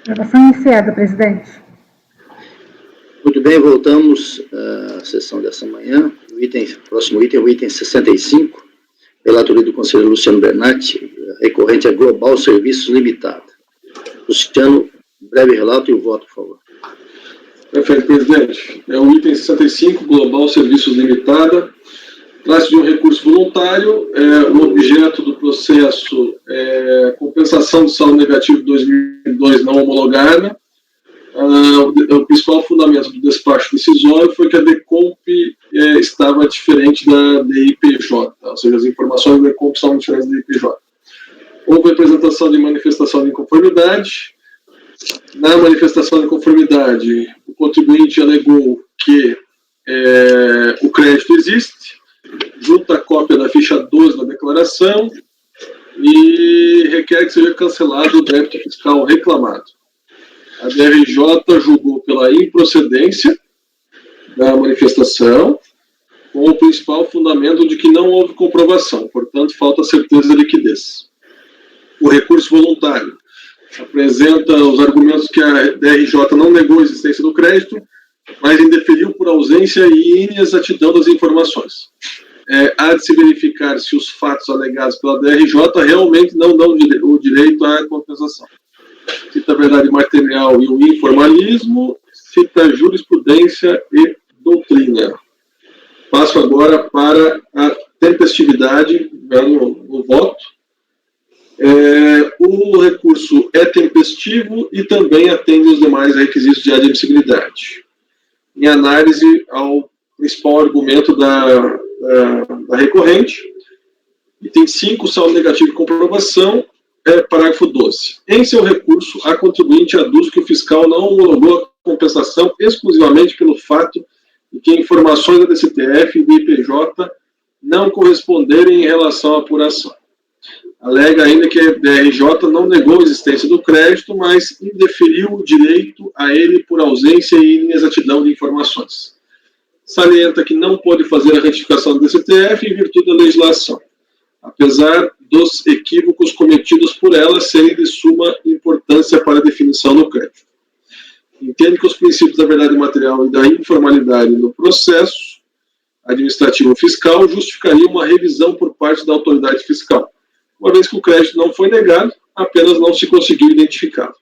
Gravação iniciada, presidente. Muito bem, voltamos à sessão dessa manhã. Próximo item é o item 65, relatoria do conselheiro Luciano Bernatti, recorrente a Global Serviços Limitada. Luciano, breve relato e o voto, por favor. Perfeito, presidente. É o item 65, Global Serviços Limitada. Trata-se de um recurso voluntário. O objeto do processo é compensação de saldo negativo de 2002 não homologada. O principal fundamento do despacho decisório foi que a DECOMP estava diferente da DIPJ, ou seja, as informações da DECOMP estavam diferentes da DIPJ. Houve apresentação de manifestação de inconformidade. Na manifestação de inconformidade, o contribuinte alegou que o crédito existe, junta a cópia da ficha 12 da declaração e requer que seja cancelado o débito fiscal reclamado. A DRJ julgou pela improcedência da manifestação, com o principal fundamento de que não houve comprovação, portanto, falta certeza de liquidez. O recurso voluntário apresenta os argumentos que a DRJ não negou a existência do crédito, mas indeferiu por ausência e inexatidão das informações. Há de se verificar se os fatos alegados pela DRJ realmente não dão o direito à compensação. Cita a verdade material e o informalismo, cita a jurisprudência e doutrina. Passo agora para a tempestividade no voto. O recurso é tempestivo e também atende os demais requisitos de admissibilidade. Em análise ao principal argumento da recorrente, item 5, saldo negativo de comprovação, parágrafo 12. Em seu recurso, a contribuinte aduz que o fiscal não homologou a compensação exclusivamente pelo fato de que informações da DCTF e do IPJ não corresponderem em relação à apuração. Alega ainda que a DRJ não negou a existência do crédito, mas indeferiu o direito a ele por ausência e inexatidão de informações. Salienta que não pode fazer a retificação do DCTF em virtude da legislação, apesar dos equívocos cometidos por ela serem de suma importância para a definição do crédito. Entende que os princípios da verdade material e da informalidade no processo administrativo fiscal justificariam uma revisão por parte da autoridade fiscal, uma vez que o crédito não foi negado, apenas não se conseguiu identificá-lo.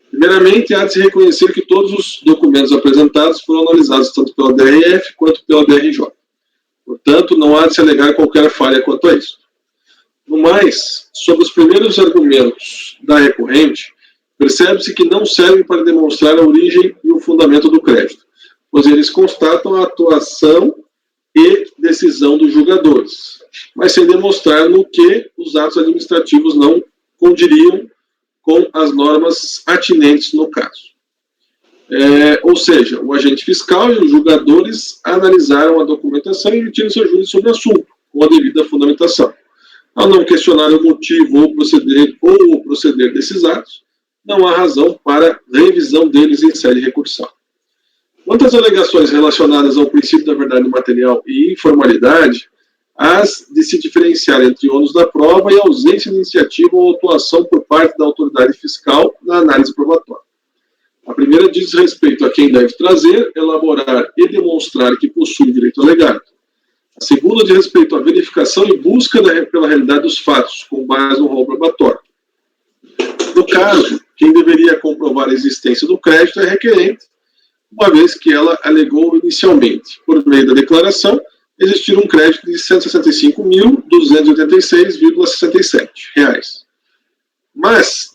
Primeiramente, há de se reconhecer que todos os documentos apresentados foram analisados tanto pela DRF quanto pela DRJ. Portanto, não há de se alegar qualquer falha quanto a isso. No mais, sobre os primeiros argumentos da recorrente, percebe-se que não servem para demonstrar a origem e o fundamento do crédito, pois eles constatam a atuação e decisão dos julgadores, mas sem demonstrar no que os atos administrativos não condiriam com as normas atinentes no caso. Ou seja, o agente fiscal e os julgadores analisaram a documentação e emitiram seu júri sobre o assunto, com a devida fundamentação. Ao não questionar o motivo ou o proceder desses atos, não há razão para revisão deles em sede recursal. Quanto às alegações relacionadas ao princípio da verdade material e informalidade, as de se diferenciar entre ônus da prova e ausência de iniciativa ou atuação por parte da autoridade fiscal na análise probatória. A primeira diz respeito a quem deve trazer, elaborar e demonstrar que possui direito alegado. A segunda diz respeito à verificação e busca pela realidade dos fatos, com base no rol probatório. No caso, quem deveria comprovar a existência do crédito é a requerente, uma vez que ela alegou inicialmente, por meio da declaração, existir um crédito de R$ 165.286,67. Mas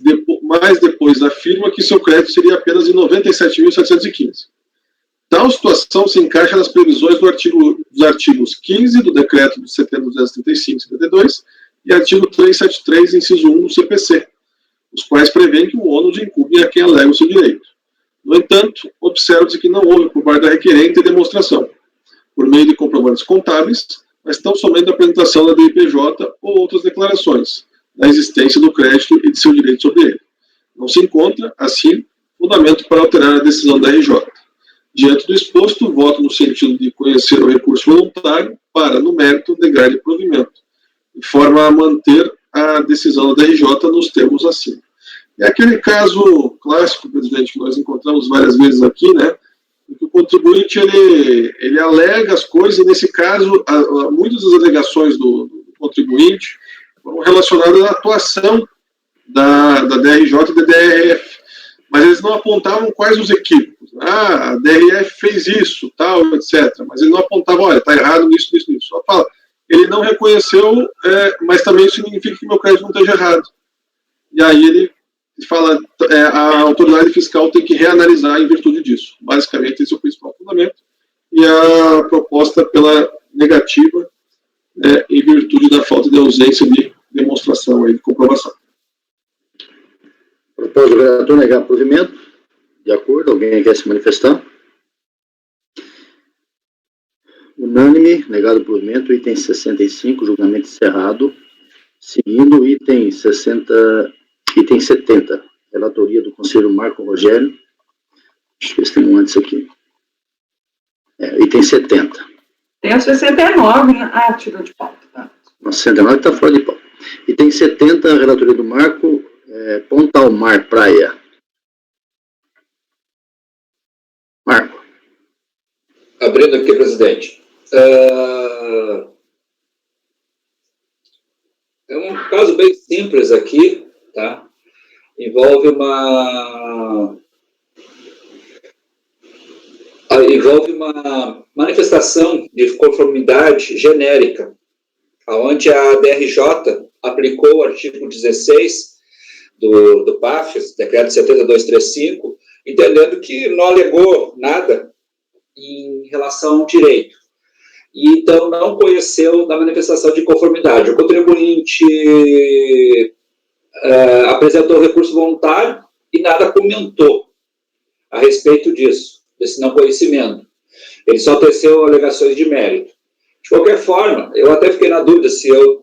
depois afirma que seu crédito seria apenas de R$ 97.715. Tal situação se encaixa nas previsões dos artigos 15 do Decreto de setembro de 235/72 e artigo 373, inciso 1 do CPC, os quais prevêem que o ônus incumbe a quem alega o seu direito. No entanto, observa-se que não houve por parte da requerente demonstração, por meio de comprovantes contábeis, mas tão somente da apresentação da DIPJ ou outras declarações, da existência do crédito e de seu direito sobre ele. Não se encontra, assim, fundamento para alterar a decisão da RJ. Diante do exposto, voto no sentido de conhecer o recurso voluntário para, no mérito, negar-lhe provimento, de forma a manter a decisão da RJ nos termos acima. É aquele caso clássico, presidente, que nós encontramos várias vezes aqui, né? Que o contribuinte ele alega as coisas, e nesse caso, muitas das alegações do contribuinte foram relacionadas à atuação da DRJ e da DRF, mas eles não apontavam quais os equívocos. Ah, a DRF fez isso, tal, etc. Mas eles não apontavam, olha, está errado nisso, nisso, nisso. Só fala, ele não reconheceu, mas também isso significa que meu crédito não esteja errado. E aí ele fala, a autoridade fiscal tem que reanalisar em virtude disso. Basicamente, esse é o principal fundamento. E a proposta pela negativa, em virtude da falta de ausência de demonstração, aí, de comprovação. Proposta do vereador negar provimento. De acordo, alguém quer se manifestar? Unânime, negado o provimento, item 65, julgamento encerrado. Seguindo o item 70, relatoria do conselheiro Marco Rogério. Deixa eu ver se tem um antes aqui. Item 70. Tem a 69, né? Tirou de pauta. Tá? Nossa, 69 está fora de pauta. Item 70, relatoria do Marco, Pontal Mar, Praia. Marco. Abrindo aqui, presidente. É um caso bem simples aqui, tá? Envolve uma manifestação de conformidade genérica, onde a DRJ aplicou o artigo 16 do PAF, decreto 70235, entendendo que não alegou nada em relação ao direito. E, então, não conheceu da manifestação de conformidade. O contribuinte apresentou recurso voluntário e nada comentou a respeito disso, desse não conhecimento. Ele só teceu alegações de mérito. De qualquer forma, eu até fiquei na dúvida se eu,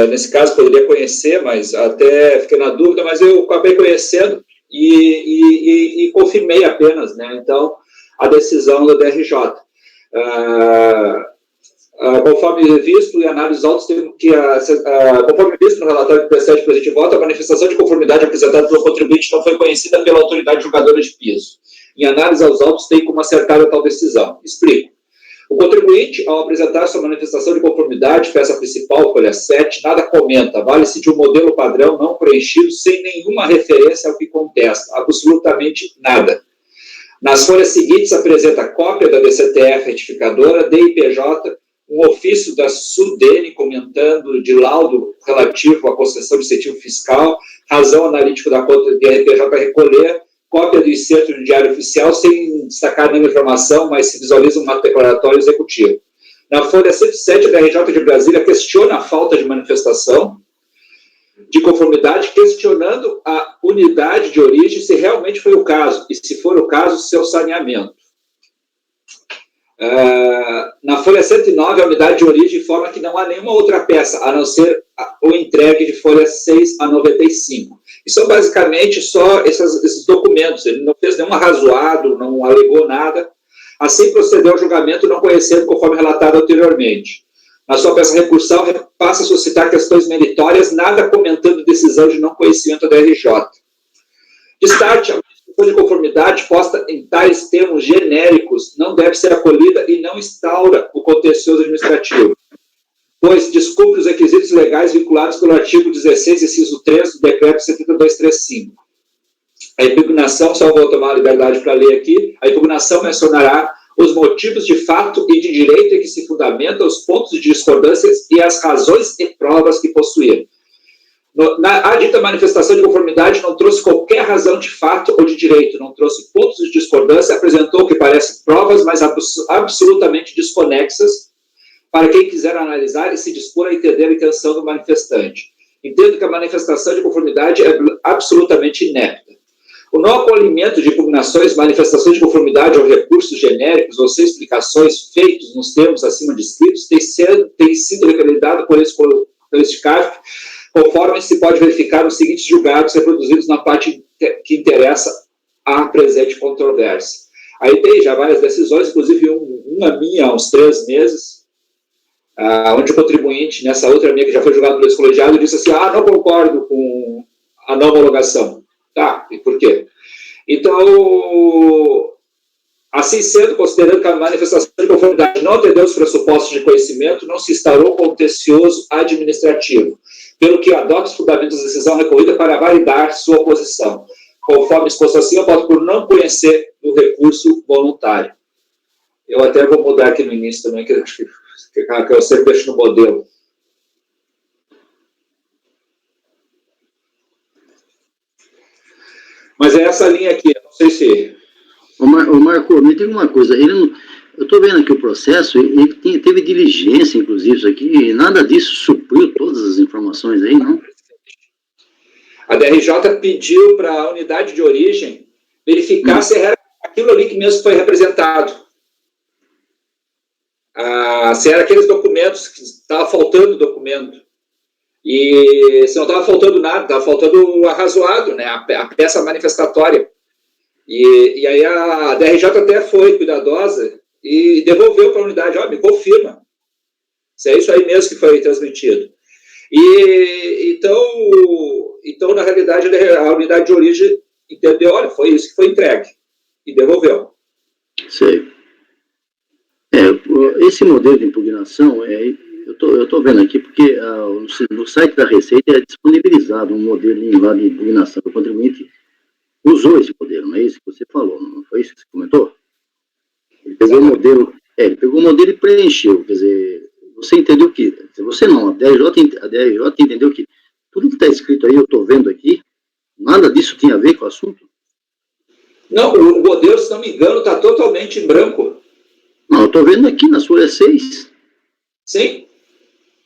nesse caso, poderia conhecer, mas até fiquei na dúvida, mas eu acabei conhecendo e confirmei apenas, né? Então, a decisão da DRJ. Conforme visto e análise dos autos, conforme visto no relatório que precede o presente voto, a manifestação de conformidade apresentada pelo contribuinte não foi conhecida pela autoridade julgadora de piso. Em análise aos autos, tem como acertar a tal decisão. Explico. O contribuinte, ao apresentar sua manifestação de conformidade, peça principal, folha 7, nada comenta, vale-se de um modelo padrão não preenchido, sem nenhuma referência ao que contesta, absolutamente nada. Nas folhas seguintes, apresenta cópia da DCTF retificadora, DIPJ, um ofício da SUDENE comentando de laudo relativo à concessão de incentivo fiscal, razão analítica da conta de RPJ a recolher, cópia do inserto do Diário Oficial, sem destacar nenhuma informação, mas se visualiza um declaratório executivo. Na folha 107, a DRJ de Brasília questiona a falta de manifestação de conformidade, questionando a unidade de origem, se realmente foi o caso, e se for o caso, seu saneamento. Na folha 109, a unidade de origem informa que não há nenhuma outra peça, a não ser o entregue de folha 6 a 95. E são basicamente só esses documentos. Ele não fez nenhum arrazoado, não alegou nada. Assim procedeu ao julgamento, não conhecendo conforme relatado anteriormente. Na sua peça recursal, passa a suscitar questões meritórias, nada comentando decisão de não conhecimento da RJ. Destarte, a manifestação de conformidade posta em tais termos genéricos não deve ser acolhida e não instaura o contencioso administrativo, pois descumpre os requisitos legais vinculados pelo artigo 16, inciso 3 do decreto 7235. A impugnação, só vou tomar a liberdade para ler aqui, a impugnação mencionará os motivos de fato e de direito em que se fundamentam os pontos de discordâncias e as razões e provas que possuir. A dita manifestação de conformidade não trouxe qualquer razão de fato ou de direito, não trouxe pontos de discordância, apresentou o que parece provas, mas absolutamente desconexas, para quem quiser analisar e se dispor a entender a intenção do manifestante. Entendo que a manifestação de conformidade é absolutamente inepta. O não acolhimento de impugnações, manifestações de conformidade ou recursos genéricos ou sem explicações feitos nos termos acima descritos tem sido revalidado por este CARF, conforme se pode verificar nos seguintes julgados reproduzidos na parte que interessa à presente controvérsia. Aí tem já várias decisões, inclusive uma minha há uns 3 meses, onde o contribuinte, nessa outra minha que já foi julgado pelo colegiado, disse assim, não concordo com a não homologação. Tá, e por quê? Então, assim sendo, considerando que a manifestação de conformidade não atendeu os pressupostos de conhecimento, não se instaurou contencioso administrativo, pelo que adota os fundamentos da decisão recorrida para validar sua oposição. Conforme exposto assim, eu voto por não conhecer o recurso voluntário. Eu até vou mudar aqui no início também, que eu acho que eu sempre deixo no modelo. Mas é essa linha aqui, não sei se... Ô Marco, me diga uma coisa, eu estou vendo aqui o processo, ele teve diligência, inclusive, isso aqui, e nada disso supriu todas as informações aí, não? A DRJ pediu para a unidade de origem verificar se era aquilo ali que mesmo foi representado. Se era aqueles documentos, que estava faltando documento. E se não estava faltando nada, estava faltando o arrazoado, né, a peça manifestatória. E aí a DRJ até foi cuidadosa e devolveu para a unidade, me confirma se é isso aí mesmo que foi transmitido. E então, na realidade, a unidade de origem entendeu, olha, foi isso que foi entregue, e devolveu. Sei. Esse modelo de impugnação, eu estou vendo aqui, porque no site da Receita é disponibilizado um modelo lá de impugnação. O contribuinte usou esse modelo, não é isso que você falou, não foi isso que você comentou? Ele pegou o modelo, e preencheu, quer dizer, você entendeu que, você não, a DRJ entendeu que tudo que está escrito aí, eu estou vendo aqui, nada disso tinha a ver com o assunto? Não, o modelo, se não me engano, está totalmente em branco. Não, eu estou vendo aqui na folha 6. Sim.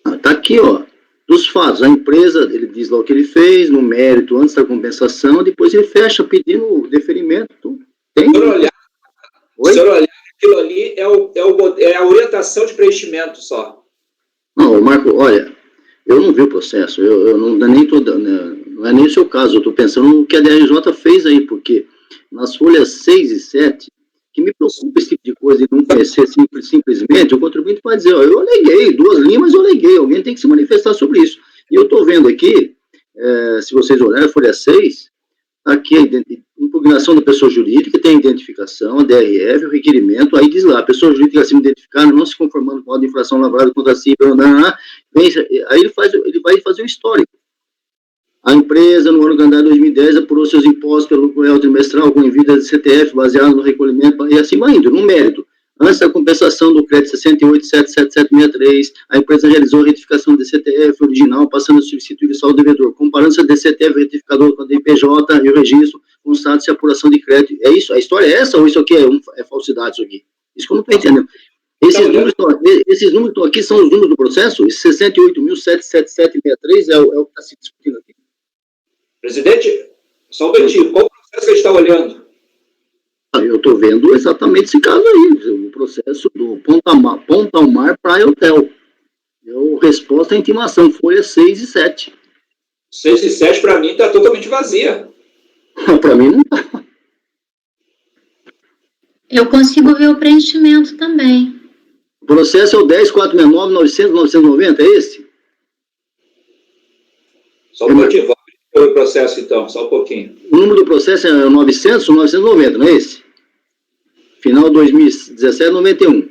Está aqui, ó, dos fatos, a empresa, ele diz lá o que ele fez, no mérito, antes da compensação, depois ele fecha pedindo o deferimento. Tem? Se o senhor olhar, aquilo ali é a orientação de preenchimento só. Não, Marco, olha, eu não vi o processo, eu não é nem o seu caso, eu estou pensando no que a DRJ fez aí, porque nas folhas 6 e 7, que me preocupa esse tipo de coisa, de não conhecer simplesmente, o contribuinte pode dizer, eu aleguei, 2 linhas, mas eu aleguei, alguém tem que se manifestar sobre isso. E eu estou vendo aqui, se vocês olharem a folha 6, aqui a impugnação da pessoa jurídica, tem a identificação, a DRF, o requerimento, aí diz lá, a pessoa jurídica se identificar, não se conformando com a infração lavrada contra si, aí ele vai fazer o histórico. A empresa, no ano calendário 2010, apurou seus impostos pelo lucro real trimestral com envio de CTF, baseado no recolhimento, e assim vai indo, no mérito. Antes da compensação do crédito 68.77763, a empresa realizou a retificação do DCTF original, passando a substituir o saldo devedor. Comparando-se a DCTF retificador com a DPJ e o registro, constata-se a apuração de crédito. É isso? A história é essa ou isso aqui é falsidade? Isso aqui? Isso que eu não estou entendendo. Esses números estão aqui, são os números do processo? Esse 68.77763 é o que está se discutindo aqui. Presidente, só um momentinho, qual o processo que a gente está olhando? Eu estou vendo exatamente esse caso aí, o processo do Ponta ao Mar Praia Hotel. Resposta à intimação, folha 6 e 7. 6 e 7, para mim, está totalmente vazia. Para mim não está. Eu consigo ver o preenchimento também. O processo é o 10.469.900.990, é esse? Só um pouquinho, vamos ver o processo então, só um pouquinho. O número do processo é 900.990, não é esse? Final 2017-91.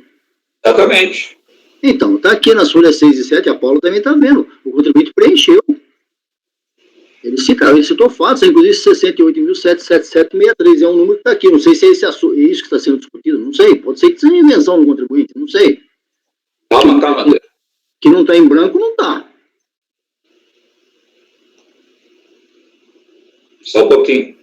Exatamente. Então, está aqui nas folhas 6 e 7, a Paula também está vendo. O contribuinte preencheu. Ele citou fatos, inclusive 68.77763, é um número que está aqui. Não sei se é isso que está sendo discutido, não sei. Pode ser que seja invenção do contribuinte, não sei. Calma. Que não está em branco, não está. Só um pouquinho.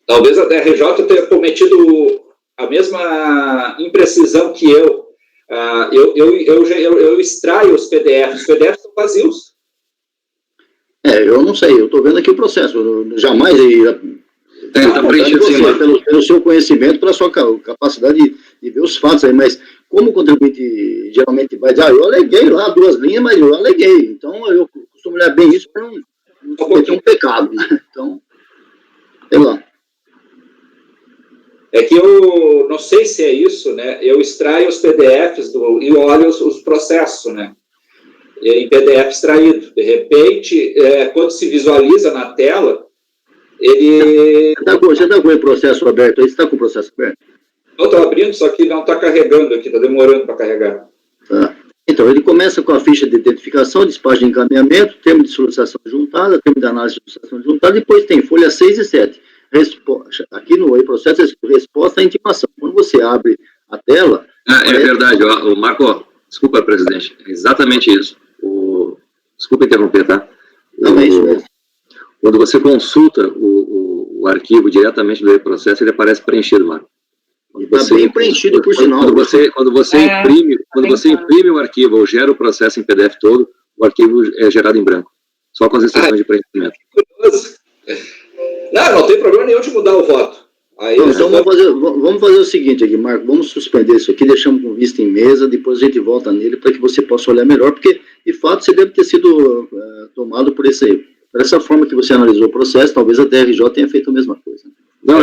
Talvez a DRJ tenha cometido a mesma imprecisão que eu. Eu extraio os PDFs. Os PDFs são vazios. Eu não sei. Eu estou vendo aqui o processo. Eu jamais pelo seu conhecimento, pela sua capacidade de ver os fatos aí, mas como o contribuinte geralmente vai dizer, eu aleguei lá 2 linhas, mas eu aleguei. Então, eu costumo olhar bem isso para não cometer um pecado, né? Então, sei lá. É que eu não sei se é isso, né? Eu extraio os PDFs e olho os processos, né? em PDF extraído. De repente, quando se visualiza na tela, ele... Você está com o processo aberto aí? Você está com o processo aberto? Eu estou abrindo, só que não está carregando aqui, está demorando para carregar. Tá. Então, ele começa com a ficha de identificação, despacho de encaminhamento, termo de solicitação juntada, termo de análise de solicitação juntada, depois tem folha 6 e 7. Aqui no e-processo, resposta à intimação. Quando você abre a tela... É verdade, o Marco, desculpa, presidente, é exatamente isso. Desculpa interromper, tá? Não, é isso mesmo. Quando você consulta o arquivo diretamente do e-processo, ele aparece preenchido, Marco. Está bem preenchido, por sinal. Quando você imprime o arquivo ou gera o processo em PDF todo, o arquivo é gerado em branco. Só com as instruções de preenchimento. Não tem problema nenhum de mudar o voto. Aí, então vamos fazer o seguinte aqui, Marco, vamos suspender isso aqui, deixamos com vista em mesa, depois a gente volta nele para que você possa olhar melhor, porque, de fato, você deve ter sido tomado por essa forma que você analisou o processo, talvez a DRJ tenha feito a mesma coisa. Não,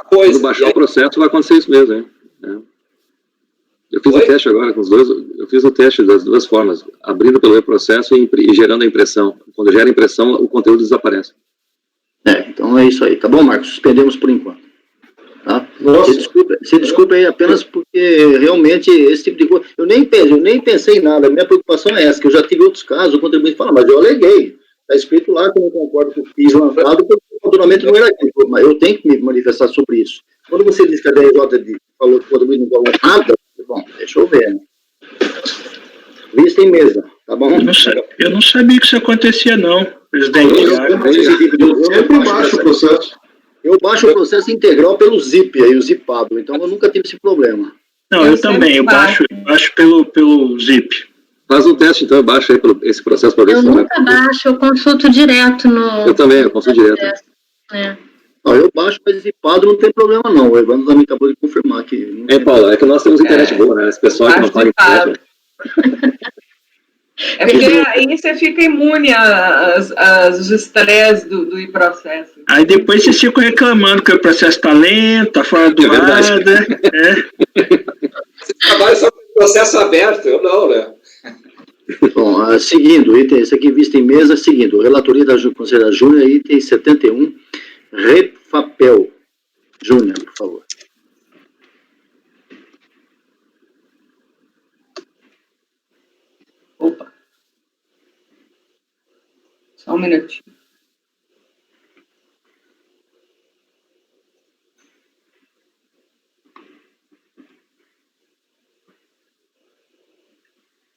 quando baixar o processo vai acontecer isso mesmo, hein? Eu fiz o teste agora com os dois, eu fiz o teste das duas formas, abrindo pelo e-processo e gerando a impressão. Quando gera a impressão, o conteúdo desaparece. Então é isso aí. Tá bom, Marcos? Suspendemos por enquanto. Tá? Se desculpe aí apenas porque realmente esse tipo de coisa... Eu nem pensei em nada. A minha preocupação é essa, que eu já tive outros casos, o contribuinte fala, mas eu aleguei. Está escrito lá que eu não concordo com o FIS lançado, porque o contornamento não era aquilo. Mas eu tenho que me manifestar sobre isso. Quando você diz que a DRJ falou que o contribuinte não falou nada, bom, deixa eu ver, né? Vista em mesa, tá bom? Eu não sabia que isso acontecia, não, presidente. Eu sempre baixo o processo. Eu baixo o processo integral pelo zip, aí o zipado, então eu nunca tive esse problema. Não, eu também, eu baixo pelo zip. Faz um teste, então, eu baixo aí esse processo para ver Eu se... nunca baixo, eu consulto direto no... Eu também, eu consulto direto. Não, eu baixo, mas zipado não tem problema não, o Evandro também acabou de confirmar que... Paulo, é que nós temos internet boa, né? Esse pessoal que não paga internet... É porque aí você fica imune aos estresses do e-processo. Aí depois vocês ficam reclamando que o processo está lento, está fora do ar, Você trabalha só com o processo aberto, eu não, né? Bom, seguindo, item, esse aqui vista em mesa, seguindo, relatoria da Conselheira Júnior, item 71, Refapel. Júnior, por favor. Opa. Só um minutinho.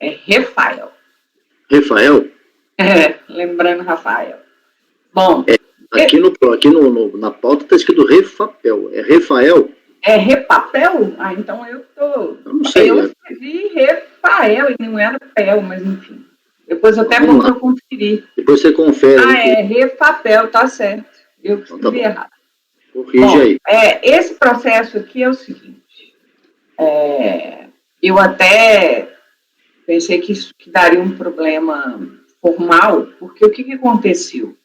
É Rafael. Rafael? Lembrando Rafael. Bom. Aqui na pauta está escrito Refapel. É Rafael? É Repapel? Então eu tô... Eu não sei. Eu escrevi Rafael e não era Pel, mas enfim. Depois eu até vou conferir. Depois você confere. É Refapel, tá certo. Eu escrevi errado. Corrige aí. Esse processo aqui é o seguinte. Eu até pensei que isso daria um problema formal, porque o que aconteceu?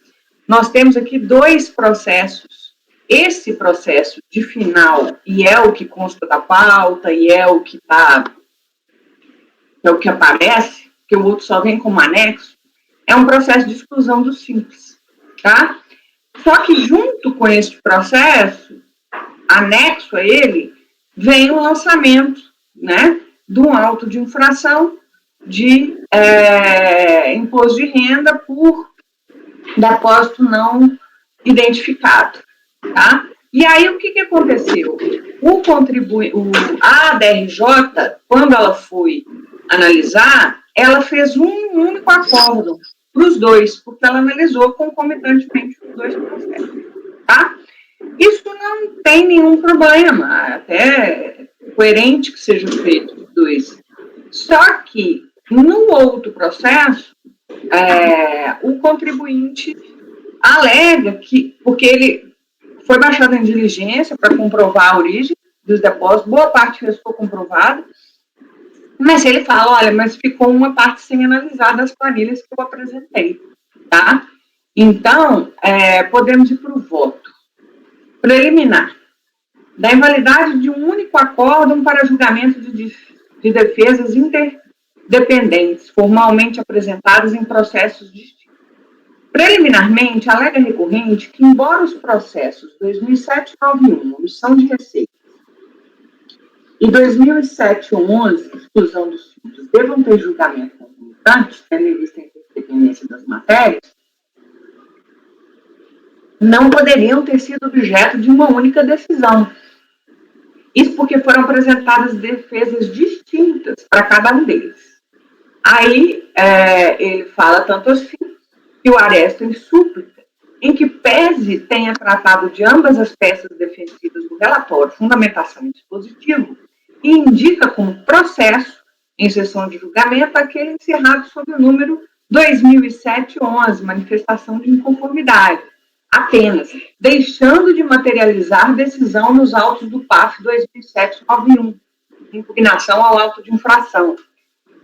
Nós temos aqui dois processos. Esse processo de final, e é o que consta da pauta, e é o que aparece, que o outro só vem como anexo, é um processo de exclusão do simples, tá? Só que junto com esse processo, anexo a ele, vem o lançamento, né, de um auto de infração de imposto de renda por depósito não identificado, tá? E aí, o que aconteceu? A DRJ, quando ela foi analisar, ela fez um único acórdão para os dois, porque ela analisou concomitantemente os dois processos, tá? Isso não tem nenhum problema, até coerente que seja feito os dois. Só que, no outro processo, o contribuinte alega que, porque ele foi baixado em diligência para comprovar a origem dos depósitos, boa parte ficou comprovada, mas ele fala, olha, mas ficou uma parte sem analisar das planilhas que eu apresentei, tá? Então, podemos ir para o voto preliminar da invalidade de um único acórdão para julgamento de defesas dependentes formalmente apresentadas em processos distintos. Preliminarmente, alega a recorrente que, embora os processos 2007-91, omissão de receitas, e 2007-11, exclusão dos títulos, devam ter julgamento concomitante, tendo em vista a interdependência das matérias, não poderiam ter sido objeto de uma única decisão. Isso porque foram apresentadas defesas distintas para cada um deles. Aí, ele fala tanto assim, que o aresto em súplica, em que pese tenha tratado de ambas as peças defensivas do relatório, fundamentação e dispositivo, e indica como processo, em sessão de julgamento, aquele encerrado sob o número 2007-11, manifestação de inconformidade, apenas, deixando de materializar decisão nos autos do PAF 2007-91, impugnação ao auto de infração.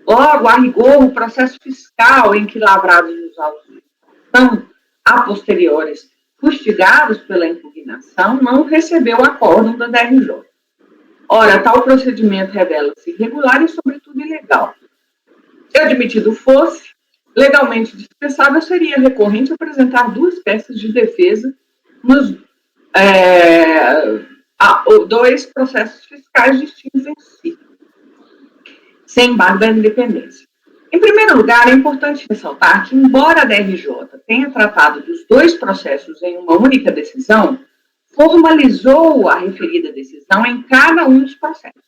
Logo, a rigor, o processo fiscal em que lavrados nos autos de infração, a posteriores, fustigados pela impugnação, não recebeu acórdão da DRJ. Ora, tal procedimento revela-se irregular e, sobretudo, ilegal. Se admitido fosse, legalmente dispensável seria recorrente apresentar duas peças de defesa nos dois processos fiscais distintos em si, sem embargo da independência. Em primeiro lugar, é importante ressaltar que, embora a DRJ tenha tratado dos dois processos em uma única decisão, formalizou a referida decisão em cada um dos processos.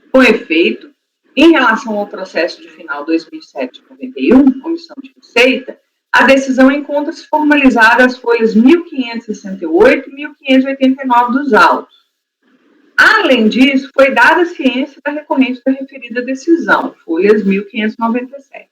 Com efeito, em relação ao processo de final 2007-91, omissão de receita, a decisão encontra-se formalizada às folhas 1568 e 1589 dos autos. Além disso, foi dada ciência da recorrente da referida decisão, folhas 1597,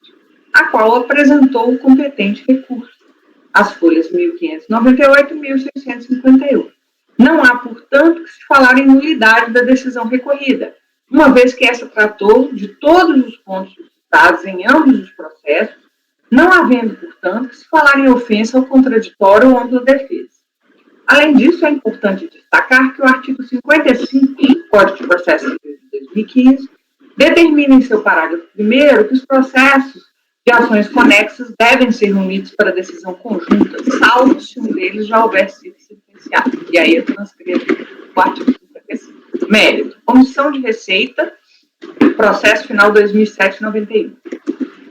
a qual apresentou o competente recurso, as folhas 1598 e 1651. Não há, portanto, que se falar em nulidade da decisão recorrida, uma vez que essa tratou de todos os pontos suscitados em ambos os processos, não havendo, portanto, que se falar em ofensa ao contraditório ou ampla defesa. Além disso, é importante destacar que o artigo 55 do Código de Processo Civil de 2015 determina em seu parágrafo 1º que os processos de ações conexas devem ser reunidos para decisão conjunta, salvo se um deles já houver sido sentenciado. E aí eu transcrevo o artigo 55. Mérito: omissão de receita, processo final 2007-91.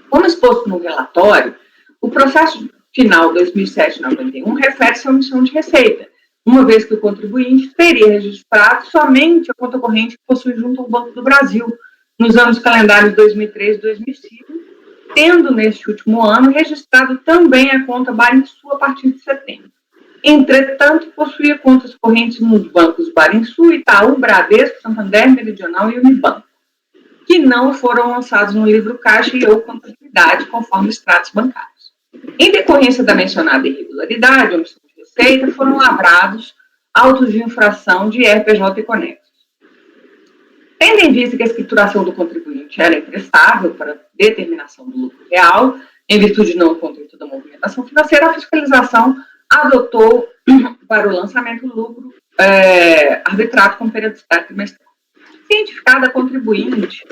Como exposto no relatório, o processo final 2007-91 refere-se à omissão de receita, uma vez que o contribuinte teria registrado somente a conta corrente que possui junto ao Banco do Brasil, nos anos calendários 2003 e 2005, tendo neste último ano registrado também a conta Barinsul a partir de setembro. Entretanto, possuía contas correntes nos bancos Barinsul, Itaú, Bradesco, Santander, Meridional e Unibanco, que não foram lançados no livro caixa e ou contabilidade, conforme extratos bancários. Em decorrência da mencionada irregularidade, omissão de receita, foram lavrados autos de infração de RPJ e conexos. Tendo em vista que a escrituração do contribuinte era imprestável para determinação do lucro real, em virtude de não contrito da movimentação financeira, a fiscalização adotou para o lançamento do lucro arbitrado com periodicidade trimestral. Cientificada a contribuinte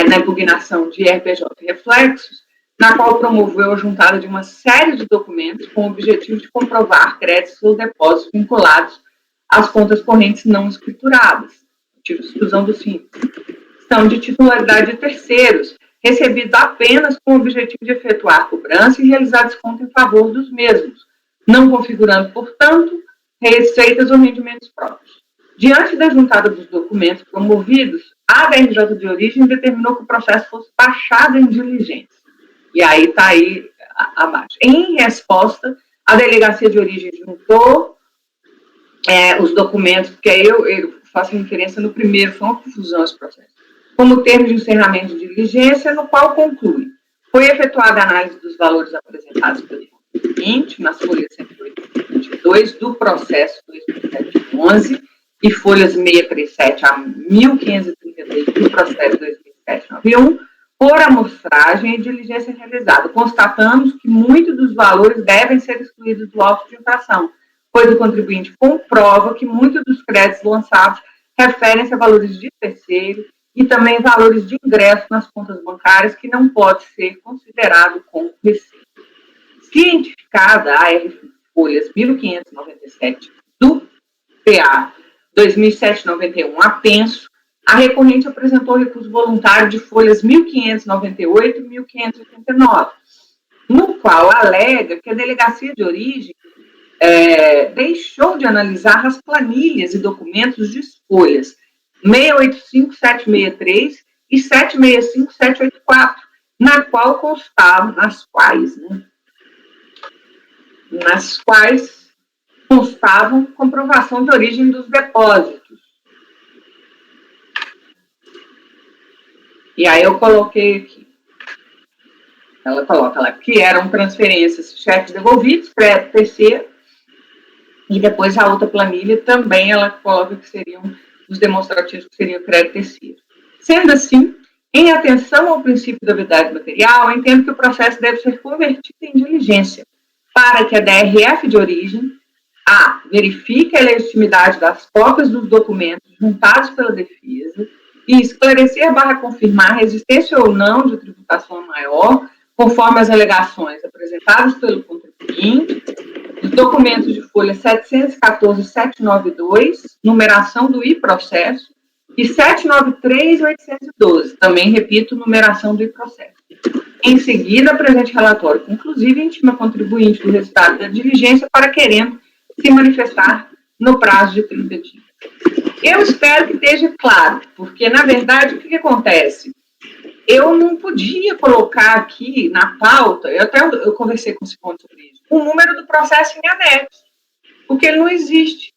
na impugnação de RPJ e reflexos, na qual promoveu a juntada de uma série de documentos com o objetivo de comprovar créditos ou depósitos vinculados às contas correntes não escrituradas, motivo de exclusão do simples, são de titularidade de terceiros, recebidos apenas com o objetivo de efetuar cobrança e realizar desconto em favor dos mesmos, não configurando, portanto, receitas ou rendimentos próprios. Diante da juntada dos documentos promovidos, a DRJ de origem determinou que o processo fosse baixado em diligência. E aí está aí abaixo. Em resposta, a delegacia de origem juntou os documentos, porque aí eu faço referência no primeiro, foi uma confusão esse processo, como termo de encerramento de diligência, no qual conclui: foi efetuada a análise dos valores apresentados pelo contribuinte nas folhas 108 e 22 do processo 2007-11 e folhas 637 a 1532 do processo 2007-91, por amostragem e diligência realizada. Constatamos que muitos dos valores devem ser excluídos do auto de infração, pois o contribuinte comprova que muitos dos créditos lançados referem-se a valores de terceiro e também valores de ingresso nas contas bancárias que não pode ser considerado como receita. Cientificada a AR folhas 1597 do PA 2007-91 apenso, a recorrente apresentou recurso voluntário de folhas 1598 e 1589, no qual alega que a delegacia de origem deixou de analisar as planilhas e documentos de folhas 685-763 e 765-784, nas quais constavam comprovação de origem dos depósitos. E aí eu coloquei aqui. Ela coloca lá que eram transferências cheques devolvidos, crédito terceiro, e depois a outra planilha também ela coloca que seriam os demonstrativos que seriam crédito terceiro. Sendo assim, em atenção ao princípio da verdade material, eu entendo que o processo deve ser convertido em diligência, para que a DRF de origem verifique a legitimidade das cópias dos documentos juntados pela defesa e esclarecer/confirmar a existência ou não de tributação maior, conforme as alegações apresentadas pelo contribuinte, os documentos de folha 714 e 792, numeração do I-processo, e 793 e 812, também, repito, numeração do I-processo. Em seguida, apresente relatório conclusivo e intima contribuinte do resultado da diligência para querendo se manifestar no prazo de 30 dias. Eu espero que esteja claro, porque, na verdade, o que acontece? Eu não podia colocar aqui na pauta, eu conversei com o Simone sobre isso, o número do processo em anexo, porque ele não existe.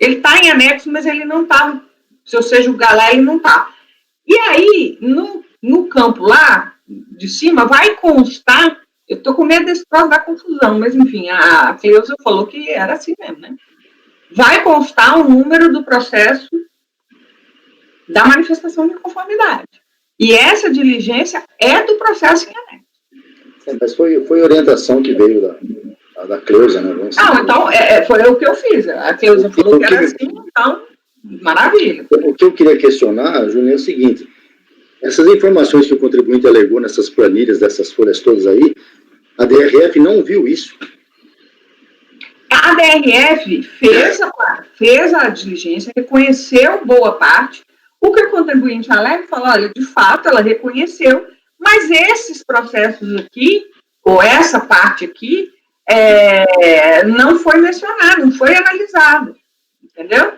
Ele está em anexo, mas ele não está, se você julgar lá, ele não está. E aí, no campo lá, de cima, vai constar, eu estou com medo desse troço da confusão, mas enfim, a Cleusa falou que era assim mesmo, né? Vai constar o número do processo da manifestação de conformidade. E essa diligência é do processo em anexo. Mas foi orientação que veio da Cleusa, né? Não, então, foi o que eu fiz. A Cleusa falou que era assim, então, maravilha. O que eu queria questionar, Júnior, é o seguinte: essas informações que o contribuinte alegou nessas planilhas, dessas folhas todas aí, a DRF não viu isso. A DRF fez a diligência, reconheceu boa parte. O que o contribuinte alega falou, olha, de fato, ela reconheceu, mas esses processos aqui, ou essa parte aqui, não foi mencionado, não foi analisado, entendeu?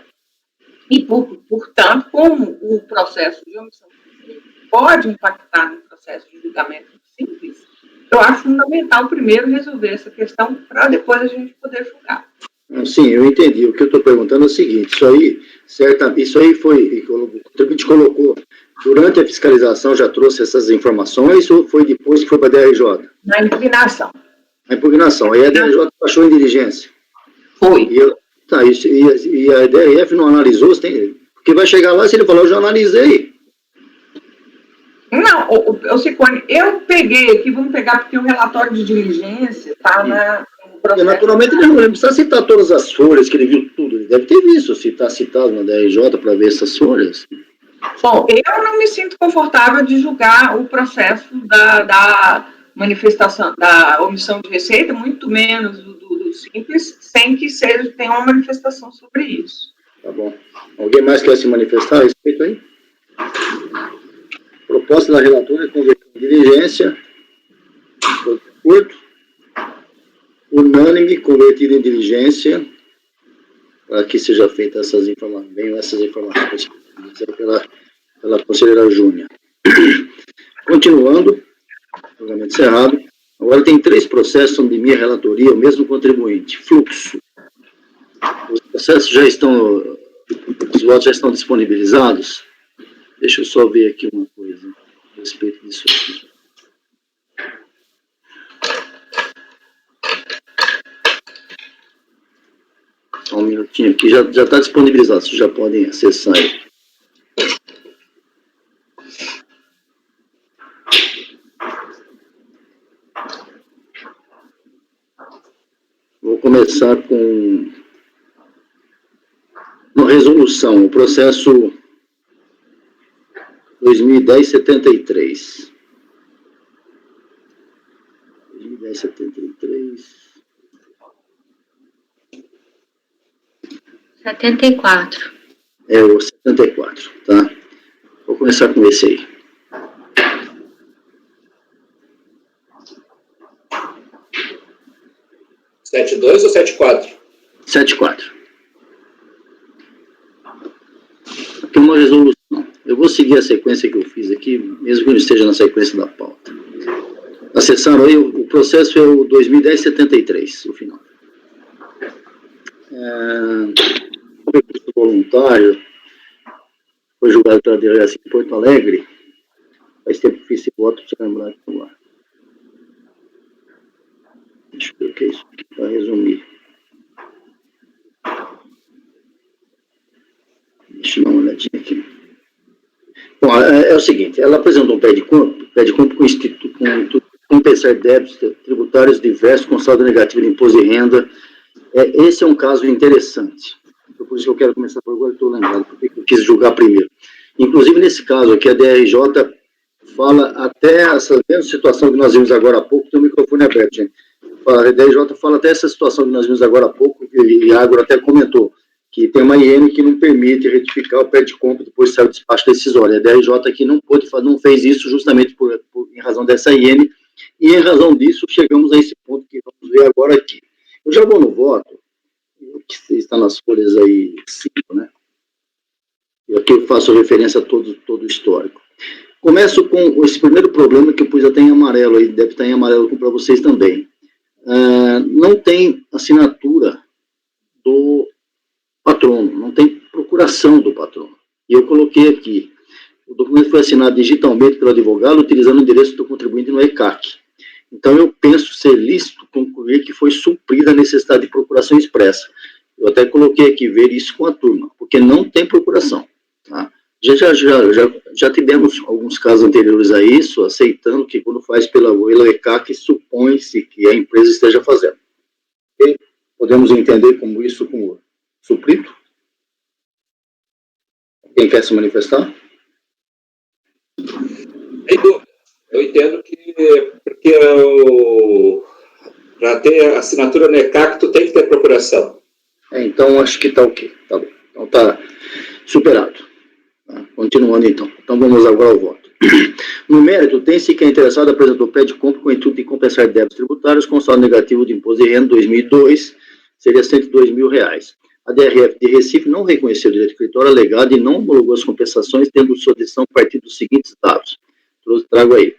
E, portanto, como o processo de omissão pode impactar no processo de julgamento simples, eu acho fundamental primeiro resolver essa questão para depois a gente poder julgar. Sim, eu entendi. O que eu estou perguntando é o seguinte: isso aí foi, o contribuinte colocou, durante a fiscalização já trouxe essas informações ou foi depois que foi para a DRJ? Na impugnação. Na impugnação. Aí a DRJ achou em diligência? Foi. E a DRF não analisou? Porque vai chegar lá, se ele falar, eu já analisei. Não, o Cicone, eu peguei aqui, vamos pegar, porque o relatório de diligência está no processo. Naturalmente, ele não precisa citar todas as folhas, que ele viu tudo. Ele deve ter visto, se está citado na DRJ para ver essas folhas. Bom, eu não me sinto confortável de julgar o processo da manifestação, da omissão de receita, muito menos do simples, sem que tenha uma manifestação sobre isso. Tá bom. Alguém mais quer se manifestar a respeito aí? Proposta da relatora é converter em diligência, curto, unânime, convertida em diligência, para que seja feita essas informações pela conselheira Júnior. Continuando, julgamento encerrado. Agora tem 3 processos onde minha relatoria, o mesmo contribuinte. Fluxo. Os processos já estão, os votos já estão disponibilizados? Deixa eu só ver aqui uma coisa a respeito disso aqui. Só um minutinho aqui, já está disponibilizado, vocês já podem acessar aí. Vou começar com uma resolução, o processo 2010-73. 2010-73. 74. É o 74, tá? Vou começar com esse aí. Sete dois ou 74? 74. Aqui é uma resolução. Eu vou seguir a sequência que eu fiz aqui, mesmo que não esteja na sequência da pauta. Acessaram aí, o processo é o 2010-73, o final. O recurso voluntário foi julgado pela delegacia de Porto Alegre. Faz tempo que fiz esse voto, para você lembrar aqui lá. Deixa eu ver o que é isso aqui, para resumir. Deixa eu dar uma olhadinha aqui. Bom, é o seguinte, ela apresentou um pé de campo com instituto, com pensar débitos tributários diversos com saldo negativo de imposto de renda. Esse é um caso interessante. Por isso que eu quero começar por agora, estou lembrado, porque eu quis julgar primeiro. Inclusive, nesse caso aqui, a DRJ fala até essa mesma situação que nós vimos agora há pouco, tem o microfone aberto, gente. A DRJ fala até essa situação que nós vimos agora há pouco, e a Ágora até comentou, que tem uma IN que não permite retificar o pé de compra depois que sai o despacho decisório. A DRJ aqui não fez isso justamente em razão dessa IN, e em razão disso chegamos a esse ponto que vamos ver agora aqui. Eu já vou no voto, que está nas folhas aí 5, né? E aqui eu faço referência a todo o histórico. Começo com esse primeiro problema que eu pus até em amarelo aí, deve estar em amarelo para vocês também. Não tem assinatura do patrono, não tem procuração do patrono. E eu coloquei aqui, o documento foi assinado digitalmente pelo advogado, utilizando o endereço do contribuinte no ECAC. Então, eu penso ser lícito concluir que foi suprida a necessidade de procuração expressa. Eu até coloquei aqui, ver isso com a turma, porque não tem procuração. Tá? Já tivemos alguns casos anteriores a isso, aceitando que quando faz pela ECAC, supõe-se que a empresa esteja fazendo. E podemos entender como isso como suprido? Quem quer se manifestar? Eu entendo que porque para ter assinatura no ECAC, tu tem que ter procuração. Então, acho que está ok. Tá bom. Então, está superado. Tá? Continuando, então. Então, vamos agora ao voto. No mérito, tem-se que a interessada apresentou pé de compra com o intuito de compensar débitos tributários com saldo negativo de imposto de renda 2002, seria R$102 mil. A DRF de Recife não reconheceu o direito creditório alegado e não homologou as compensações, tendo sua decisão a partir dos seguintes dados. Trago aí.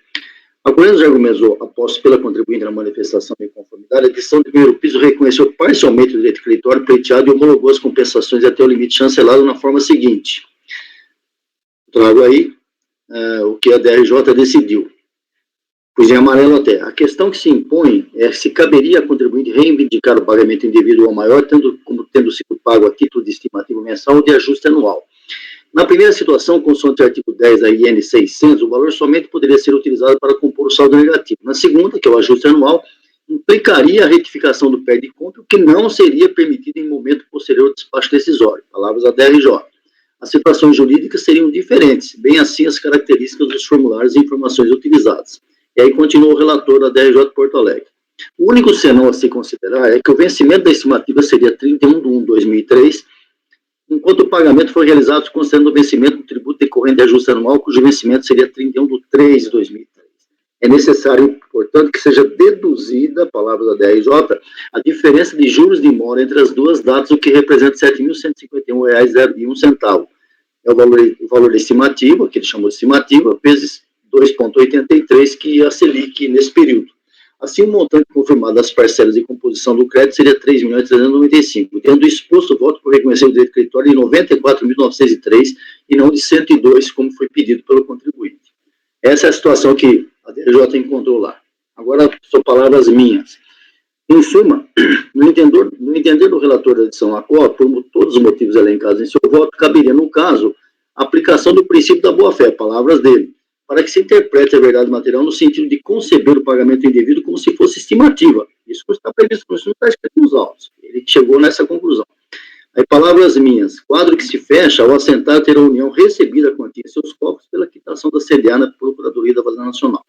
Acolhendo os argumentos apostos pela contribuinte na manifestação de conformidade, a decisão de primeiro piso reconheceu parcialmente o direito creditório pleiteado e homologou as compensações até o limite chancelado na forma seguinte. Trago aí o que a DRJ decidiu. Pus em amarelo até. A questão que se impõe é se caberia a contribuinte reivindicar o pagamento indevido ao maior, tendo sido pago a título de estimativa mensal ou de ajuste anual. Na primeira situação, consoante o artigo 10 da IN 600, o valor somente poderia ser utilizado para compor o saldo negativo. Na segunda, que é o ajuste anual, implicaria a retificação do pé de compra, o que não seria permitido em momento posterior ao despacho decisório. Palavras da DRJ. As situações jurídicas seriam diferentes, bem assim as características dos formulários e informações utilizadas. E aí continua o relator da DRJ Porto Alegre. O único senão a se considerar é que o vencimento da estimativa seria 31/1/2003, enquanto o pagamento foi realizado considerando o vencimento do tributo decorrente de ajuste anual, cujo vencimento seria 31/3/2003. É necessário, portanto, que seja deduzida, palavra da DRJ, a diferença de juros de mora entre as duas datas, o que representa R$ 7.151,01. É o valor da estimativa, que ele chamou de estimativa, vezes 2,83, que ia a Selic nesse período. Assim, o montante confirmado das parcelas de composição do crédito seria R$ 3.395. Tendo exposto o voto por reconhecer o direito creditório de R$ 94.903 e não de 102, como foi pedido pelo contribuinte. Essa é a situação que a DRJ encontrou lá. Agora, são palavras minhas. Em suma, no entender do relator da edição à qual, por todos os motivos elencados em seu voto, caberia, no caso, a aplicação do princípio da boa-fé, palavras dele, para que se interprete a verdade material no sentido de conceber o pagamento indevido como se fosse estimativa. Isso não está previsto, isso não está escrito nos autos. Ele chegou nessa conclusão. Aí, palavras minhas, quadro que se fecha ao assentar ter a União recebido a quantia em seus cofres pela quitação da CDA na Procuradoria da Fazenda Nacional.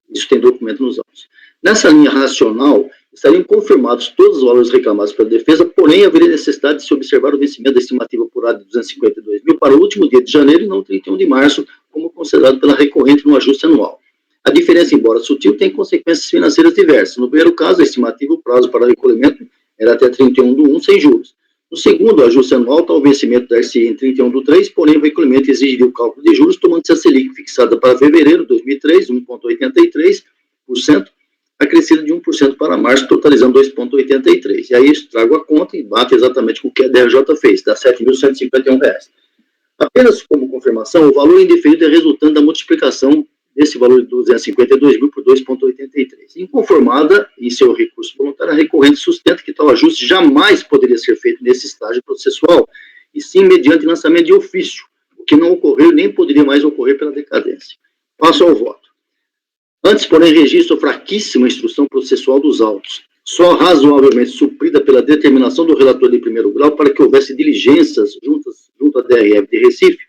Isso tem documento nos autos. Nessa linha racional, estariam confirmados todos os valores reclamados pela defesa, porém, haveria necessidade de se observar o vencimento da estimativa apurada de 252 mil para o último dia de janeiro e não 31 de março, como considerado pela recorrente no ajuste anual. A diferença, embora sutil, tem consequências financeiras diversas. No primeiro caso, a estimativa, o prazo para recolhimento era até 31/1, sem juros. No segundo, o ajuste anual está o vencimento da RCI em 31/3, porém o recolhimento exigiria o cálculo de juros, tomando-se a Selic fixada para fevereiro de 2003, 1,83%, acrescida de 1% para março, totalizando 2,83%. E aí eu trago a conta e bate exatamente com o que a DRJ fez, dá R$ 7.151. Apenas como confirmação, o valor indeferido é resultante da multiplicação desse valor de 252 mil por 2,83. Inconformada em seu recurso voluntário, a recorrente sustenta que tal ajuste jamais poderia ser feito nesse estágio processual, e sim mediante lançamento de ofício, o que não ocorreu nem poderia mais ocorrer pela decadência. Passo ao voto. Antes, porém, registro fraquíssima instrução processual dos autos, só razoavelmente suprida pela determinação do relator de primeiro grau para que houvesse diligências junto à DRF de Recife,